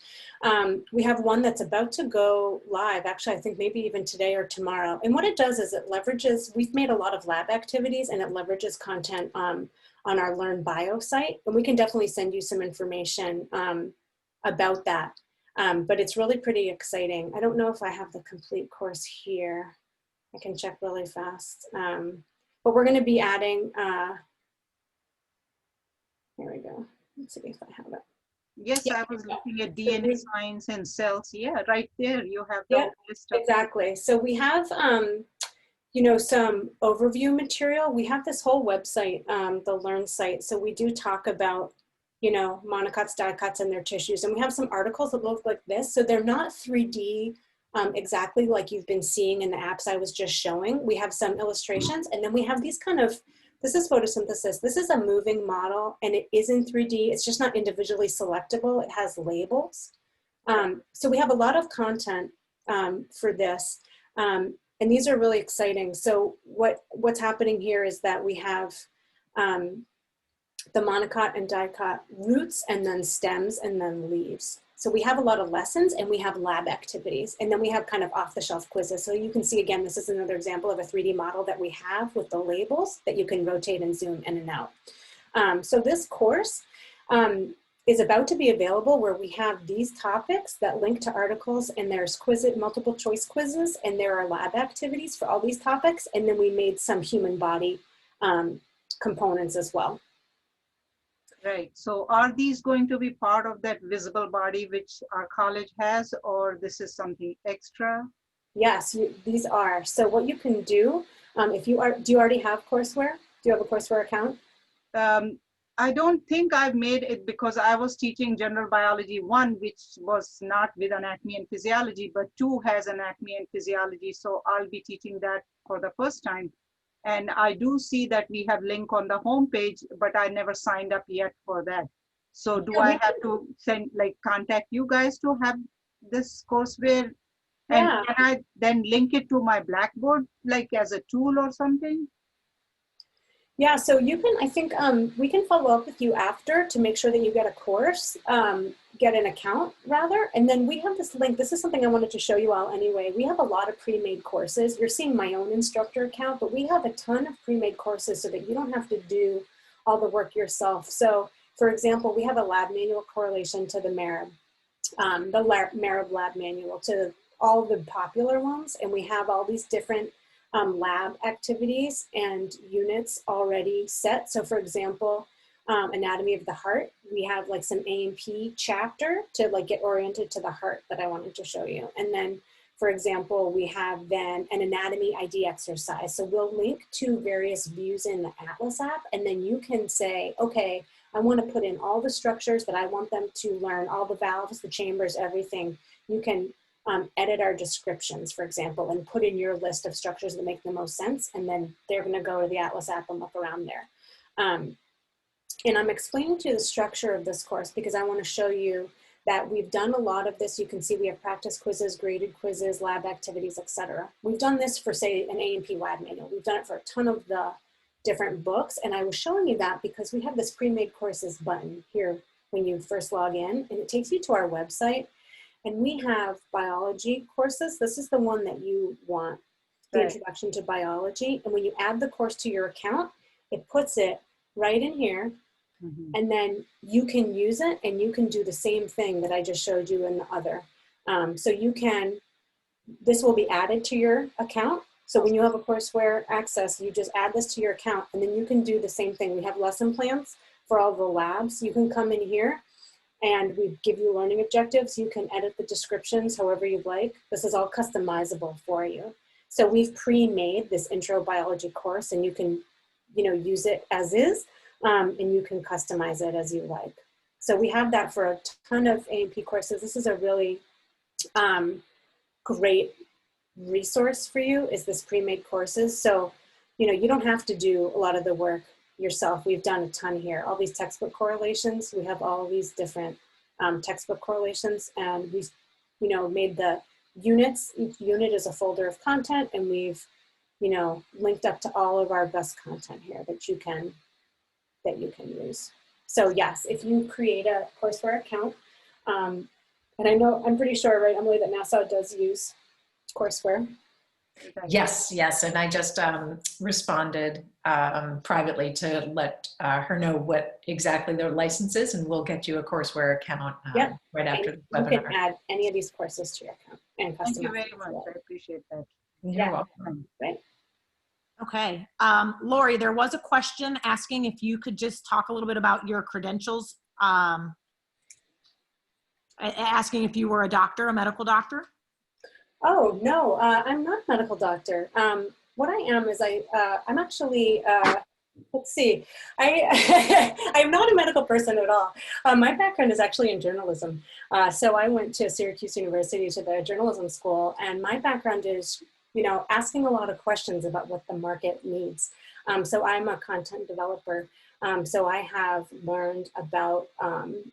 We have one that's about to go live, actually, I think maybe even today or tomorrow. And what it does is it leverages, we've made a lot of lab activities, and it leverages content on our Learn Bio site. And we can definitely send you some information about that. But it's really pretty exciting. I don't know if I have the complete course here. I can check really fast. But we're going to be adding, here we go. Let's see if I have it. Yes, Yeah. I was looking at DNA science and cells. Yeah, right there you have the Yeah, list of exactly. So we have, you know, some overview material. We have this whole website, the Learn site. So we do talk about, you know, monocots, dicots, and their tissues. And we have some articles that look like this. So they're not 3D exactly like you've been seeing in the apps I was just showing. We have some illustrations, and then we have these kind of, this is photosynthesis. This is a moving model, and it is in 3D. It's just not individually selectable. It has labels. So we have a lot of content for this. And these are really exciting. So what's happening here is that we have the monocot and dicot roots, and then stems, and then leaves. So we have a lot of lessons, and we have lab activities, and then we have kind of off-the-shelf quizzes. So you can see, again, this is another example of a 3D model that we have with the labels that you can rotate and zoom in and out. So this course is about to be available, where we have these topics that link to articles, and there's multiple choice quizzes, and there are lab activities for all these topics, and then we made some human body components as well. Right. So are these going to be part of that visible body which our college has, or this is something extra? Yes, these are. So what you can do, if you are, do you already have Courseware? Do you have a Courseware account? I don't think I've made it, because I was teaching general biology 1, which was not with anatomy and physiology, but 2 has anatomy and physiology. So I'll be teaching that for the first time. And I do see that we have link on the home page, but I never signed up yet for that. So do I have to contact you guys to have this Courseware? And Yeah. can I then link it to my Blackboard, like as a tool or something? Yeah, so you can, I think we can follow up with you after to make sure that you get a course, get an account rather. And then we have this link. This is something I wanted to show you all anyway. We have a lot of pre-made courses. You're seeing my own instructor account, but we have a ton of pre-made courses so that you don't have to do all the work yourself. So for example, we have a lab manual correlation to the MERIB, MERIB lab manual to all the popular ones. And we have all these different lab activities and units already set. So for example, anatomy of the heart, we have like some A&P chapter to like get oriented to the heart that I wanted to show you. And then, for example, we have then an anatomy ID exercise. So we'll link to various views in the Atlas app, and then you can say, okay, I want to put in all the structures that I want them to learn, all the valves, the chambers, everything. You can edit our descriptions, for example, and put in your list of structures that make the most sense, and then they're going to go to the Atlas app and look around there. And I'm explaining to you the structure of this course because I want to show you that we've done a lot of this. You can see we have practice quizzes, graded quizzes, lab activities, etc. We've done this for, say, an A&P lab manual. We've done it for a ton of the different books, and I was showing you that because we have this pre-made courses button here when you first log in, and it takes you to our website, and we have biology courses. This is the one that you want, the introduction to biology, and when you add the course to your account, it puts it right in here. And then you can use it and you can do the same thing that I just showed you in the other. So you can, this will be added to your account. So when you have a Courseware access, you just add this to your account and then you can do the same thing. We have lesson plans for all the labs. You can come in here and we give you learning objectives. You can edit the descriptions however you'd like. This is all customizable for you. So we've pre-made this intro biology course and you can, use it as is. And you can customize it as you like. So we have that for a ton of A&P courses. This is a really great resource for you, is this pre-made courses. So, you don't have to do a lot of the work yourself. We've done a ton here. All these textbook correlations, we have all these different textbook correlations, and we've, made the units. Each unit is a folder of content, and we've, linked up to all of our best content here that you can use. So yes, if you create a Courseware account, and I'm pretty sure, right, Emily, that Nassau does use Courseware. Yes, and I just responded privately to let her know what exactly their license is, and we'll get you a Courseware account right after the webinar. You can add any of these courses to your account and customize. Thank you very much. I appreciate that. You're welcome. Right. Okay. Lori, there was a question asking if you could just talk a little bit about your credentials, asking if you were a doctor, a medical doctor. Oh, no, I'm not a medical doctor. What I am is I'm actually, let's see, I'm not a medical person at all. My background is actually in journalism. So I went to Syracuse University to the journalism school, and my background is asking a lot of questions about what the market needs. So I'm a content developer. So I have learned about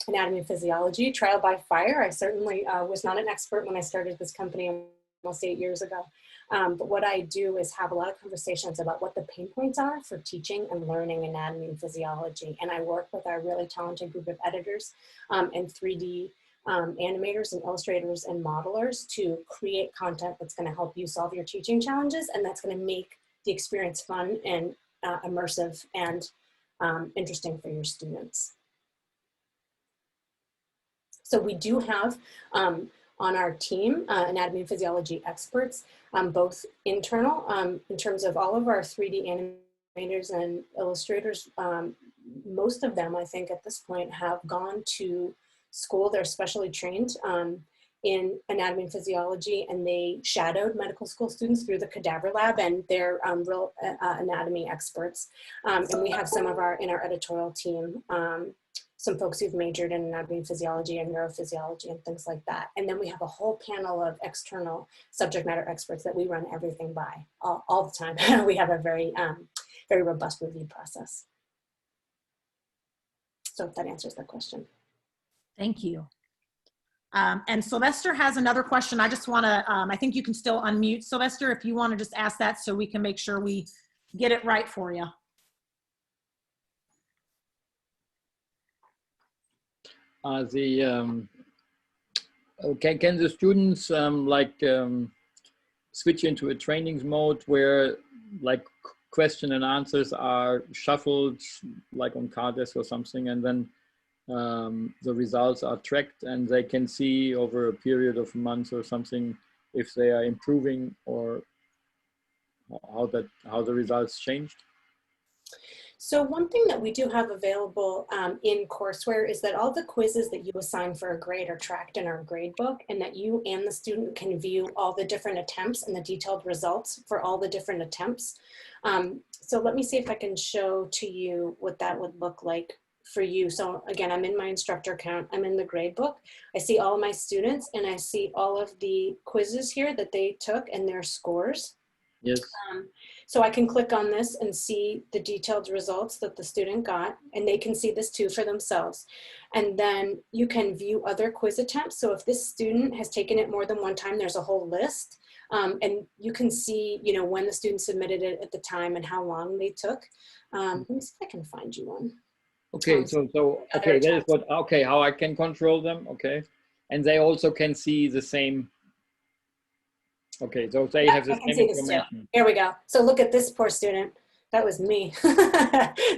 anatomy and physiology, trial by fire. I certainly was not an expert when I started this company almost 8 years ago. But what I do is have a lot of conversations about what the pain points are for teaching and learning anatomy and physiology. And I work with our really talented group of editors and 3D animators and illustrators and modelers to create content that's going to help you solve your teaching challenges, and that's going to make the experience fun and immersive and interesting for your students. So we do have on our team anatomy and physiology experts, both internal in terms of all of our 3D animators and illustrators. Most of them, I think at this point, have gone to school. They're specially trained in anatomy and physiology, and they shadowed medical school students through the cadaver lab, and they're real anatomy experts. And we have some of in our editorial team, some folks who've majored in anatomy and physiology and neurophysiology and things like that. And then we have a whole panel of external subject matter experts that we run everything by all the time. We have a very, very robust review process. So if that answers that question. Thank you. And Sylvester has another question. I just want to, I think you can still unmute, Sylvester, if you want to just ask that so we can make sure we get it right for you. Can the students switch into a training mode where question and answers are shuffled like on Cardesk or something, and then the results are tracked and they can see over a period of months or something if they are improving or how the results changed? So one thing that we do have available in Courseware is that all the quizzes that you assign for a grade are tracked in our grade book, and that you and the student can view all the different attempts and the detailed results for all the different attempts. So let me see if I can show to you what that would look like for you. So again, I'm in my instructor account, I'm in the grade book. I see all of my students and I see all of the quizzes here that they took and their scores. Yes. So I can click on this and see the detailed results that the student got, and they can see this too for themselves. And then you can view other quiz attempts. So if this student has taken it more than one time, there's a whole list. And you can see, you know, when the student submitted it at the time and how long they took. Let me see if I can find you one. Okay, so okay, that is what, okay, how I can control them, okay. And they also can see the same, okay, so they have the same information. Here we go. So look at this poor student. That was me.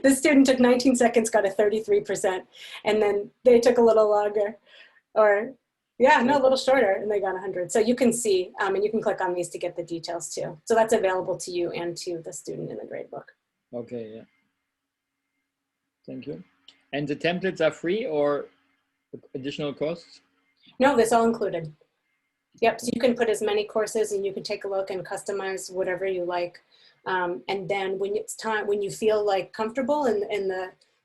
This student took 19 seconds, got a 33%. And then they took a little longer, or yeah, no, a little shorter, and they got 100. So you can see, and you can click on these to get the details too. So that's available to you and to the student in the grade book. Okay, yeah. Thank you. And the templates are free or additional costs? No, that's all included. Yep, so you can put as many courses and you can take a look and customize whatever you like. And then when it's time, when you feel like comfortable and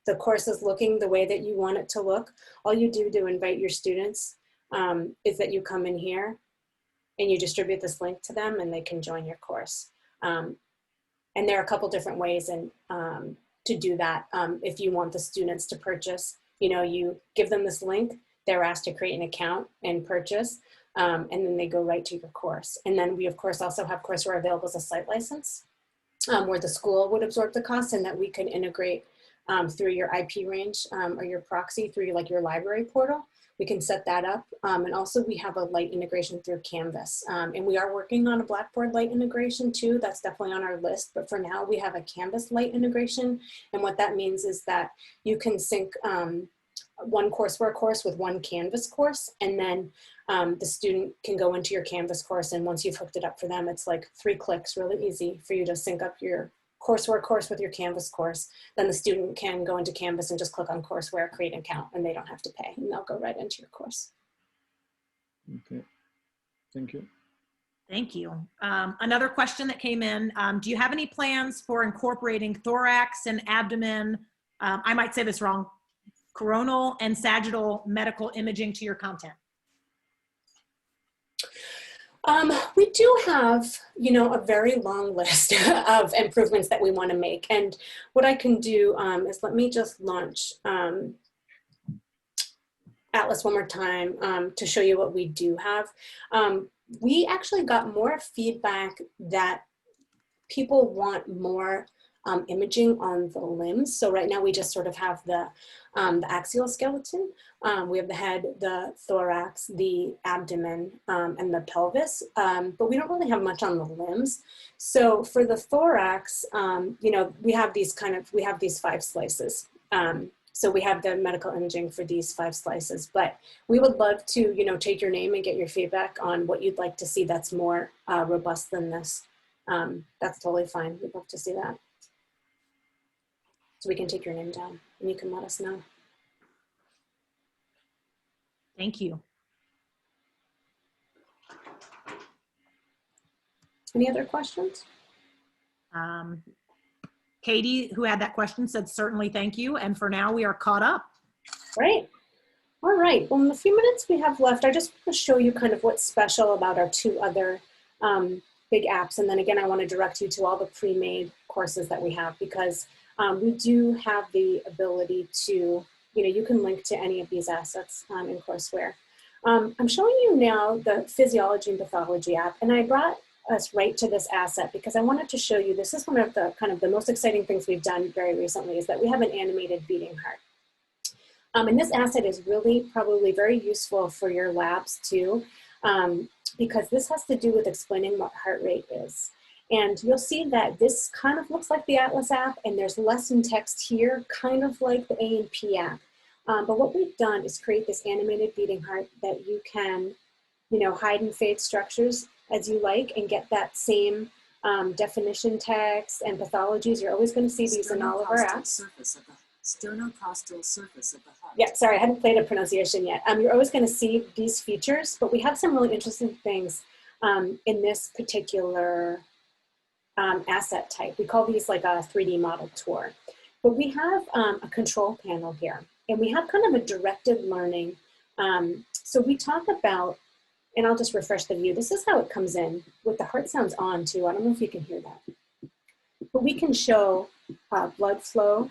the course is looking the way that you want it to look, all you do to invite your students is that you come in here and you distribute this link to them and they can join your course. And there are a couple different ways to do that. If you want the students to purchase, you know, you give them this link, they're asked to create an account and purchase, and then they go right to your course. And then we, of course, also have Courseware available as a site license, where the school would absorb the cost and that we can integrate through your IP range or your proxy through like your library portal. We can set that up. And also we have a light integration through Canvas. And we are working on a Blackboard light integration too. That's definitely on our list. But for now, we have a Canvas light integration. And what that means is that you can sync one Courseware course with one Canvas course. And then the student can go into your Canvas course. And once you've hooked it up for them, it's like 3 clicks, really easy for you to sync up your Courseware course with your Canvas course. Then the student can go into Canvas and just click on Courseware, create an account, and they don't have to pay, and they'll go right into your course. Okay, thank you. Thank you. Another question that came in, do you have any plans for incorporating thorax and abdomen, I might say this wrong, coronal and sagittal medical imaging to your content? We do have, you know, a very long list of improvements that we want to make. And what I can do is let me just launch Atlas one more time to show you what we do have. We actually got more feedback that people want more imaging on the limbs. So right now we just sort of have the axial skeleton. We have the head, the thorax, the abdomen, and the pelvis, but we don't really have much on the limbs. So for the thorax, you know, we have these 5 slices. So we have the medical imaging for these 5 slices, but we would love to, you know, take your name and get your feedback on what you'd like to see that's more robust than this. That's totally fine. We'd love to see that. So we can take your name down and you can let us know. Thank you. Any other questions? Katie, who had that question, said certainly thank you. And for now, we are caught up. Great. All right. Well, in the few minutes we have left, I just want to show you kind of what's special about our 2 other big apps. And then again, I want to direct you to all the pre-made courses that we have, because we do have the ability to, you know, you can link to any of these assets in Courseware. I'm showing you now the physiology and pathology app, and I brought us right to this asset because I wanted to show you, this is one of the kind of the most exciting things we've done very recently, is that we have an animated beating heart. And this asset is really probably very useful for your labs too, because this has to do with explaining what heart rate is. And you'll see that this kind of looks like the Atlas app, and there's lesson text here, kind of like the A&P app. But what we've done is create this animated beating heart that you can, you know, hide and fade structures as you like and get that same definition text, and pathologies. You're always going to see these in all of our apps. Sternocostal surface of the heart. Yeah, sorry, I hadn't played a pronunciation yet. You're always going to see these features, but we have some really interesting things in this particular asset type. We call these like a 3D model tour. But we have a control panel here, and we have kind of a directed learning. So we talk about, and I'll just refresh the view. This is how it comes in with the heart sounds on too. I don't know if you can hear that. But we can show blood flow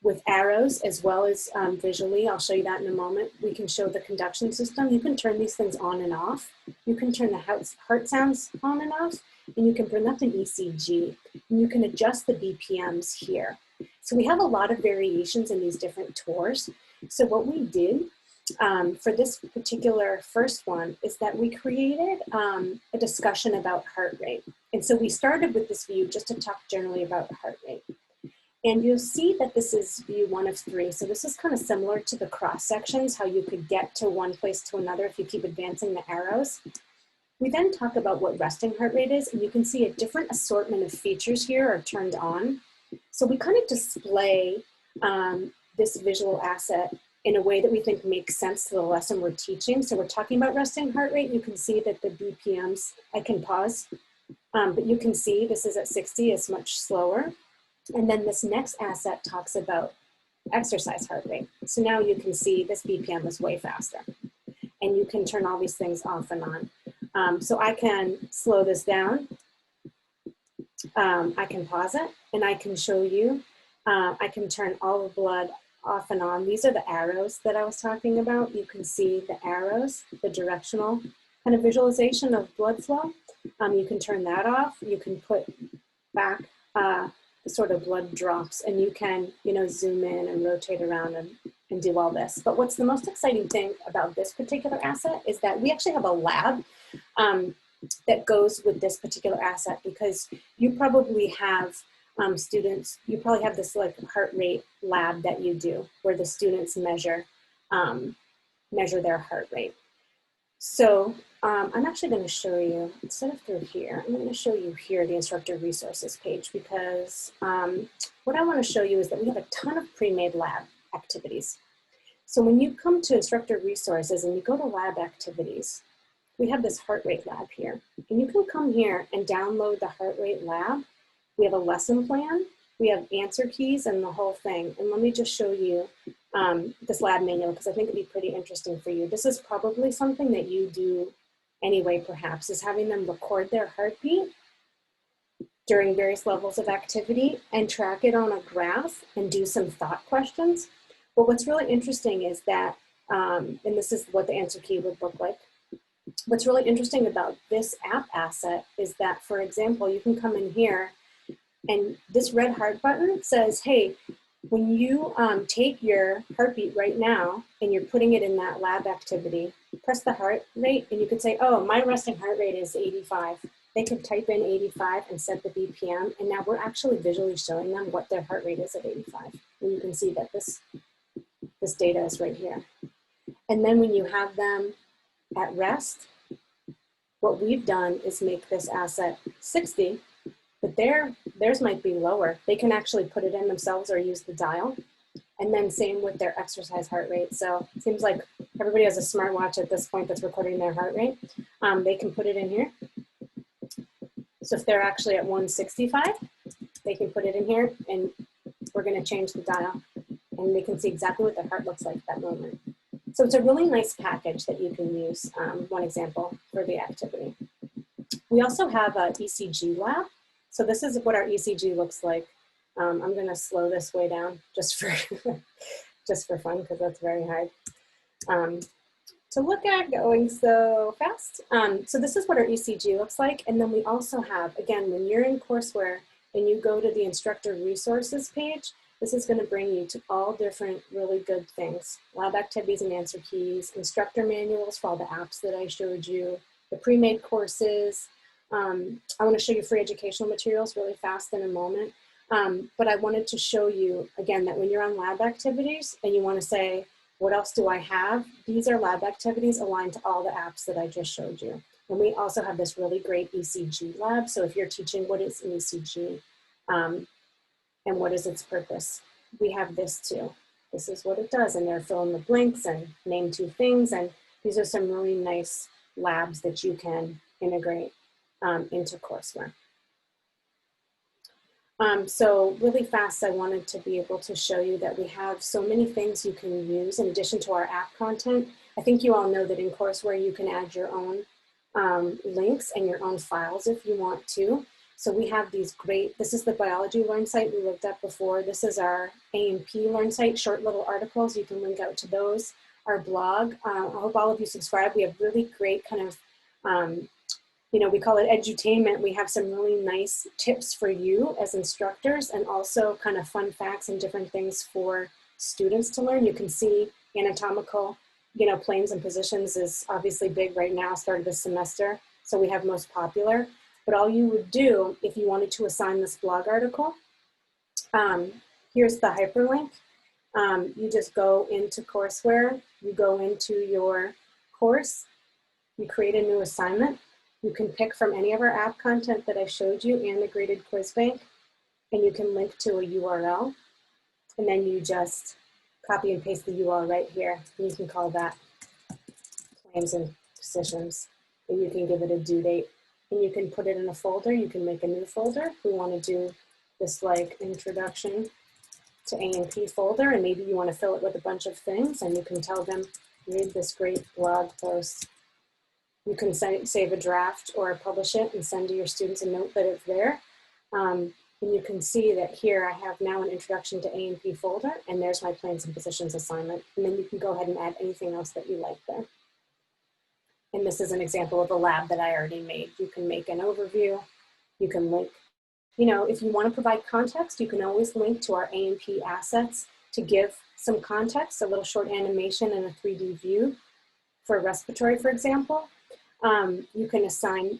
with arrows as well as visually. I'll show you that in a moment. We can show the conduction system. You can turn these things on and off. You can turn the heart sounds on and off, and you can bring up an ECG, and you can adjust the BPMs here. So we have a lot of variations in these different tours. So what we did for this particular first one is that we created a discussion about heart rate. And so we started with this view just to talk generally about heart rate. And you'll see that this is view 1 of 3. So this is kind of similar to the cross sections, how you could get to one place to another if you keep advancing the arrows. We then talk about what resting heart rate is, and you can see a different assortment of features here are turned on. So we kind of display this visual asset in a way that we think makes sense to the lesson we're teaching. So we're talking about resting heart rate. You can see that the BPMs, I can pause, but you can see this is at 60, it's much slower. And then this next asset talks about exercise heart rate. So now you can see this BPM is way faster. And you can turn all these things off and on. So I can slow this down. I can pause it, and I can show you. I can turn all the blood off and on. These are the arrows that I was talking about. You can see the arrows, the directional kind of visualization of blood flow. You can turn that off. You can put back the sort of blood drops, and you can, zoom in and rotate around and do all this. But what's the most exciting thing about this particular asset is that we actually have a lab that goes with this particular asset, because you probably have students, you probably have this like heart rate lab that you do where the students measure their heart rate. So I'm actually going to show you, instead of through here, I'm going to show you here the instructor resources page, because what I want to show you is that we have a ton of pre-made lab activities. So when you come to instructor resources and you go to lab activities, we have this heart rate lab here. And you can come here and download the heart rate lab. We have a lesson plan, we have answer keys, and the whole thing. And let me just show you this lab manual, because I think it'd be pretty interesting for you. This is probably something that you do anyway, perhaps, is having them record their heartbeat during various levels of activity and track it on a graph and do some thought questions. But what's really interesting is that, and this is what the answer key would look like. What's really interesting about this app asset is that, for example, you can come in here and this red heart button says, hey, when you take your heartbeat right now and you're putting it in that lab activity, press the heart rate, and you could say, oh, my resting heart rate is 85. They could type in 85 and set the BPM, and now we're actually visually showing them what their heart rate is at 85. And you can see that this data is right here. And then when you have them at rest, what we've done is make this asset 60, but theirs might be lower. They can actually put it in themselves or use the dial. And then same with their exercise heart rate. So it seems like everybody has a smartwatch at this point that's recording their heart rate. They can put it in here. So if they're actually at 165, they can put it in here, and we're going to change the dial, and they can see exactly what their heart looks like at that moment. So it's a really nice package that you can use, one example for the activity. We also have an ECG lab. So this is what our ECG looks like. I'm going to slow this way down just for just for fun, because that's very hard to look at going so fast. So this is what our ECG looks like. And then we also have, again, when you're in Courseware and you go to the instructor resources page, this is going to bring you to all different really good things. Lab activities and answer keys, instructor manuals for all the apps that I showed you, the pre-made courses. I want to show you free educational materials really fast in a moment. But I wanted to show you, again, that when you're on lab activities and you want to say, what else do I have? These are lab activities aligned to all the apps that I just showed you. And we also have this really great ECG lab. So if you're teaching what is an ECG and what is its purpose, we have this too. This is what it does, and they're fill in the blanks and name 2 things. And these are some really nice labs that you can integrate into courseware. So really fast, I wanted to be able to show you that we have so many things you can use in addition to our app content. I think you all know that in courseware you can add your own links and your own files if you want to. So we have these great, this is the biology learn site we looked at before. This is our A&P learn site, short little articles. You can link out to those. Our blog, I hope all of you subscribe. We have really great kind of, you know, we call it edutainment. We have some really nice tips for you as instructors and also kind of fun facts and different things for students to learn. You can see anatomical, you know, planes and positions is obviously big right now, started this semester. So we have most popular. But all you would do if you wanted to assign this blog article, here's the hyperlink. You just go into courseware, you go into your course, you create a new assignment. You can pick from any of our app content that I showed you and the graded quiz bank, and you can link to a URL. And then you just copy and paste the URL right here. And you can call that claims and positions, and you can give it a due date. And you can put it in a folder. You can make a new folder. We want to do this like introduction to A&P folder, and maybe you want to fill it with a bunch of things, and you can tell them, read this great blog post. You can save a draft or publish it and send to your students a note that it's there. And you can see that here I have now an introduction to A&P folder, and there's my planes and positions assignment. And then you can go ahead and add anything else that you like there. And this is an example of a lab that I already made. You can make an overview. You can link, you know, if you want to provide context, you can always link to our A&P assets to give some context, a little short animation and a 3D view for respiratory, for example. You can assign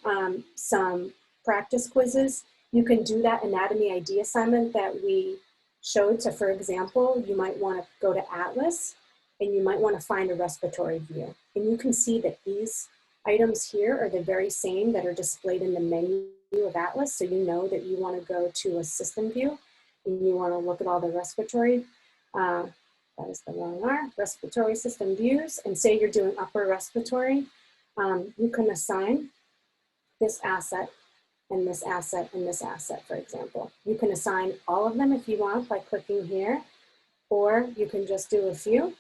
some practice quizzes. You can do that anatomy ID assignment that we showed. So for example, you might want to go to Atlas and you might want to find a respiratory view. And you can see that these items here are the very same that are displayed in the menu of Atlas. So you know that you want to go to a system view and you want to look at all the respiratory, that is the wrong R, respiratory system views, and say you're doing upper respiratory. You can assign this asset and this asset and this asset, for example. You can assign all of them if you want by clicking here, or you can just do a few.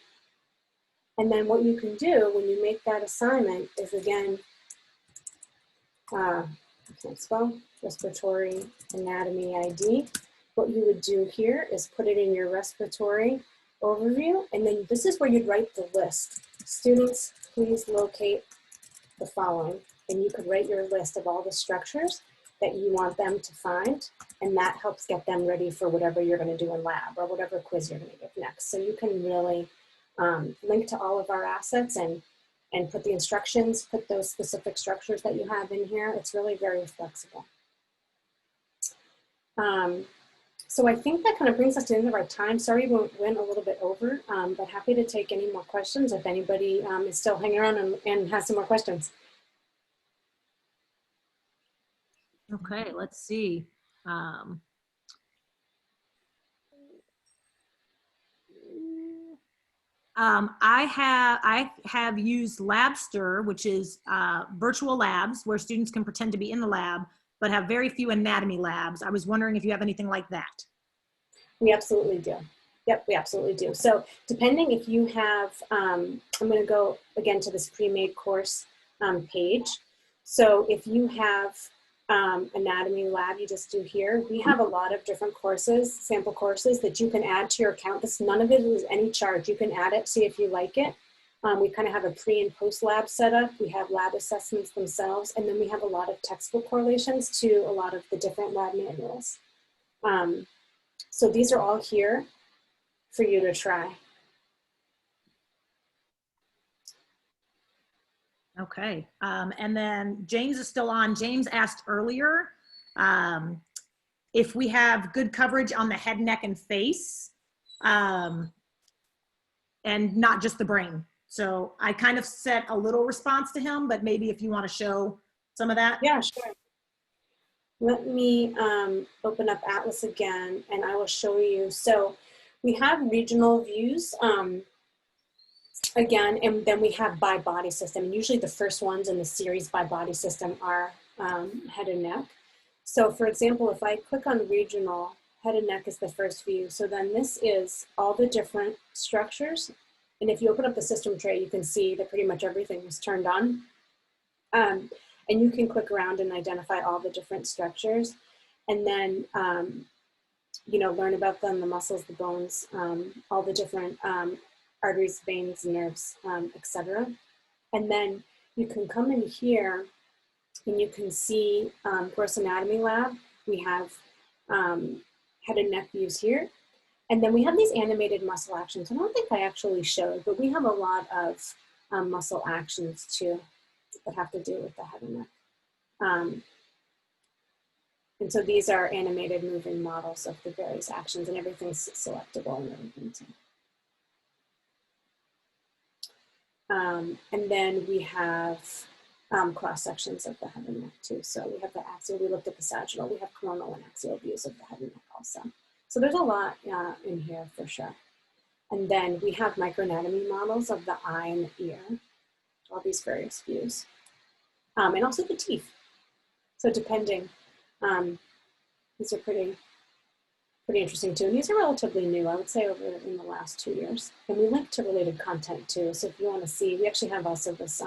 And then what you can do when you make that assignment is, again, I can't spell, respiratory anatomy ID. What you would do here is put it in your respiratory overview, and then this is where you'd write the list. Students, please locate the following, and you could write your list of all the structures that you want them to find, and that helps get them ready for whatever you're going to do in lab or whatever quiz you're going to give next. So you can really link to all of our assets and put the instructions, put those specific structures that you have in here. It's really very flexible. So I think that kind of brings us to the end of our time. Sorry we went a little bit over, but happy to take any more questions if anybody is still hanging around and has some more questions. Okay, let's see. I have used Labster, which is virtual labs where students can pretend to be in the lab, but have very few anatomy labs. I was wondering if you have anything like that. We absolutely do. Yep, we absolutely do. So depending if you have, I'm going to go again to this pre-made course page. So if you have anatomy lab, you just do here. We have a lot of different courses, sample courses that you can add to your account. None of it is any charge. You can add it, see if you like it. We kind of have a pre and post lab setup. We have lab assessments themselves, and then we have a lot of textbook correlations to a lot of the different lab manuals. So these are all here for you to try. Okay, and then James is still on. James asked earlier if we have good coverage on the head, neck, and face, and not just the brain. So I kind of sent a little response to him, but maybe if you want to show some of that. Yeah, sure. Let me open up Atlas again and I will show you. So we have regional views again, and then we have by body system. And usually the first ones in the series by body system are head and neck. So for example, if I click on regional, head and neck is the first view. So then this is all the different structures. And if you open up the system tray, you can see that pretty much everything was turned on. And you can click around and identify all the different structures. And then, you know, learn about them, the muscles, the bones, all the different arteries, veins, nerves, etc. And then you can come in here and you can see Gross Anatomy Lab. We have head and neck views here. And then we have these animated muscle actions. I don't think I actually showed, but we have a lot of muscle actions too that have to do with the head and neck. And so these are animated moving models of the various actions, and everything's selectable and everything too. And then we have cross sections of the head and neck too. So we have the axial, we looked at the sagittal, we have coronal and axial views of the head and neck also. So there's a lot in here for sure. And then we have microanatomy models of the eye and the ear, all these various views. And also the teeth. So depending, these are pretty interesting too. And these are relatively new, I would say over in the last 2 years. And we link to related content too. So if you want to see, we actually have also this,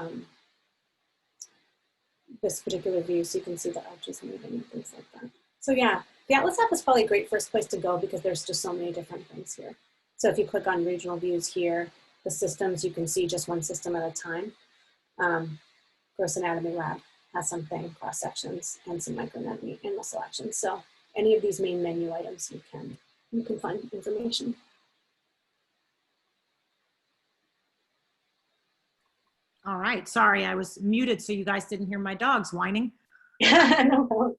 this particular view so you can see the arches moving and things like that. So yeah, the Atlas app is probably a great first place to go because there's just so many different things here. So if you click on regional views here, the systems, you can see just one system at a time. Gross Anatomy Lab has something, cross sections, and some microanatomy and muscle actions. So any of these main menu items, you can find information. All right, sorry, I was muted so you guys didn't hear my dogs whining. No.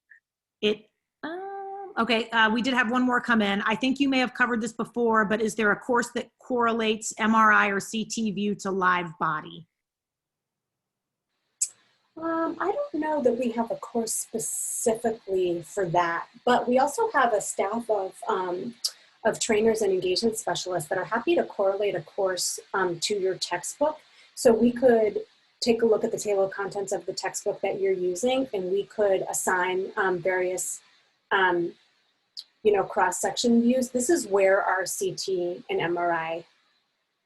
Okay, we did have one more come in. I think you may have covered this before, but is there a course that correlates MRI or CT view to live body? I don't know that we have a course specifically for that, but we also have a staff of trainers and engagement specialists that are happy to correlate a course to your textbook. So we could take a look at the table of contents of the textbook that you're using, and we could assign various, you know, cross-section views. This is where our CT and MRI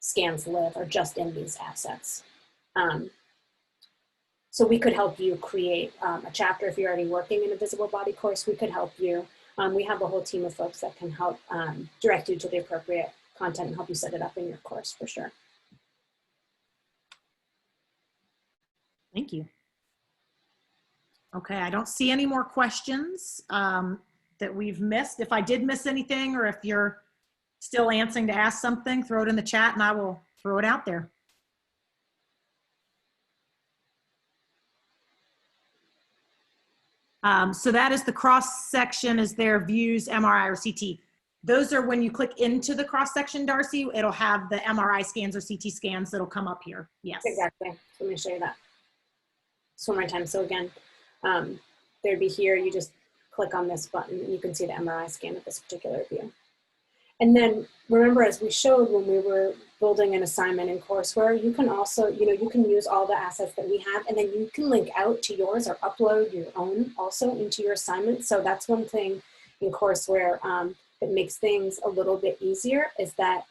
scans live, are just in these assets. So we could help you create a chapter. If you're already working in a visible body course, we could help you. We have a whole team of folks that can help direct you to the appropriate content and help you set it up in your course for sure. Thank you. Okay, I don't see any more questions that we've missed. If I did miss anything, or if you're still answering to ask something, throw it in the chat and I will throw it out there. So that is the cross section, is their views, MRI or CT. Those are when you click into the cross section, Darcy, it'll have the MRI scans or CT scans that'll come up here. Yes. Exactly. So let me show you that. So one more time. So again, there'd be here, you just click on this button and you can see the MRI scan of this particular view. And then remember, as we showed when we were building an assignment in Courseware, you can also, you know, you can use all the assets that we have, and then you can link out to yours or upload your own also into your assignment. So that's one thing in Courseware that makes things a little bit easier, is that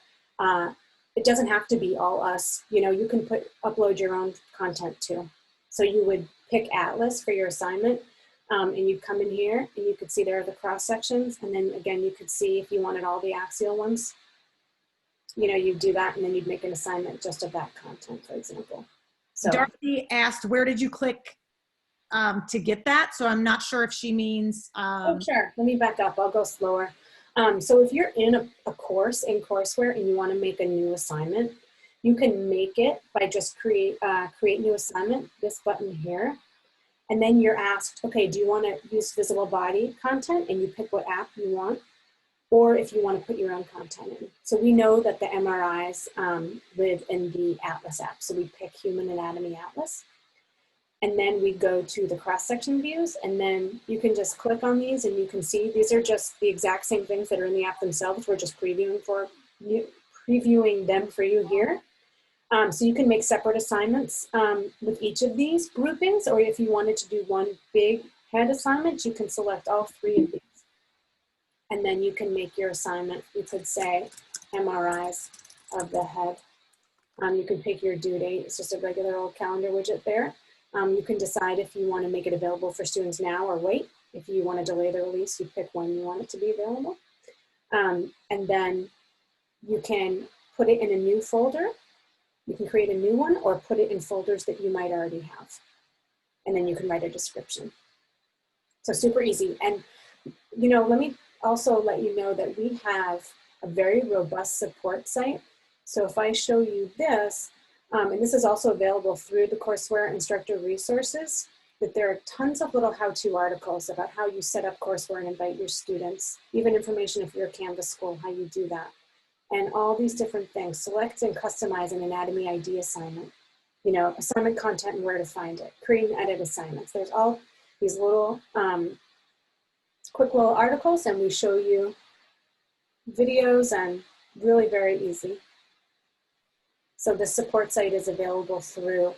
it doesn't have to be all us. You know, you can upload your own content too. So you would pick Atlas for your assignment, and you'd come in here and you could see there are the cross sections. And then again, you could see if you wanted all the axial ones, you know, you'd do that and then you'd make an assignment just of that content, for example. So Darcy asked, where did you click to get that? So I'm not sure if she means. Oh, sure. Let me back up. I'll go slower. So if you're in a course in Courseware and you want to make a new assignment, you can make it by just create new assignment, this button here. And then you're asked, okay, do you want to use visible body content? And you pick what app you want. or if you want to put your own content in. So we know that the MRIs live in the Atlas app. So we pick Human Anatomy Atlas. And then we go to the cross-section views, and then you can just click on these and you can see these are just the exact same things that are in the app themselves. We're just previewing them for you here. So you can make separate assignments with each of these groupings, or if you wanted to do one big head assignment, you can select all 3 of these. And then you can make your assignment. You could say MRIs of the head. You can pick your due date. It's just a regular old calendar widget there. You can decide if you want to make it available for students now or wait. If you want to delay the release, you pick when you want it to be available. And then you can put it in a new folder. You can create a new one or put it in folders that you might already have. And then you can write a description. So super easy. And, you know, let me also let you know that we have a very robust support site. So if I show you this, and this is also available through the Courseware instructor resources, that there are tons of little how-to articles about how you set up courseware and invite your students, even information if you're a Canvas school, how you do that. And all these different things. Select and customize an anatomy ID assignment. You know, assignment content and where to find it. Create and edit assignments. There's all these little quick little articles, and we show you videos, and really very easy. So the support site is available through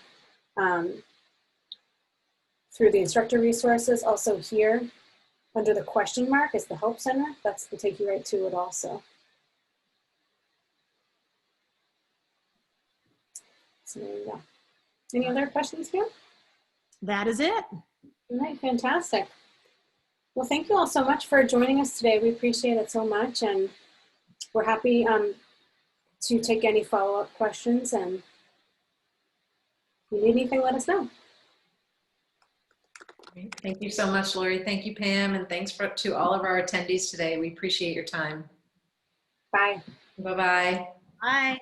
through the instructor resources. Also here, under the question mark is the Help Center. That's will take you right to it also. So there you go. Any other questions here? That is it. All right, fantastic. Well, thank you all so much for joining us today. We appreciate it so much, and we're happy to take any follow-up questions, and if you need anything, let us know. Great. Thank you so much, Lori. Thank you, Pam, and thanks to all of our attendees today. We appreciate your time. Bye. Bye-bye. Bye.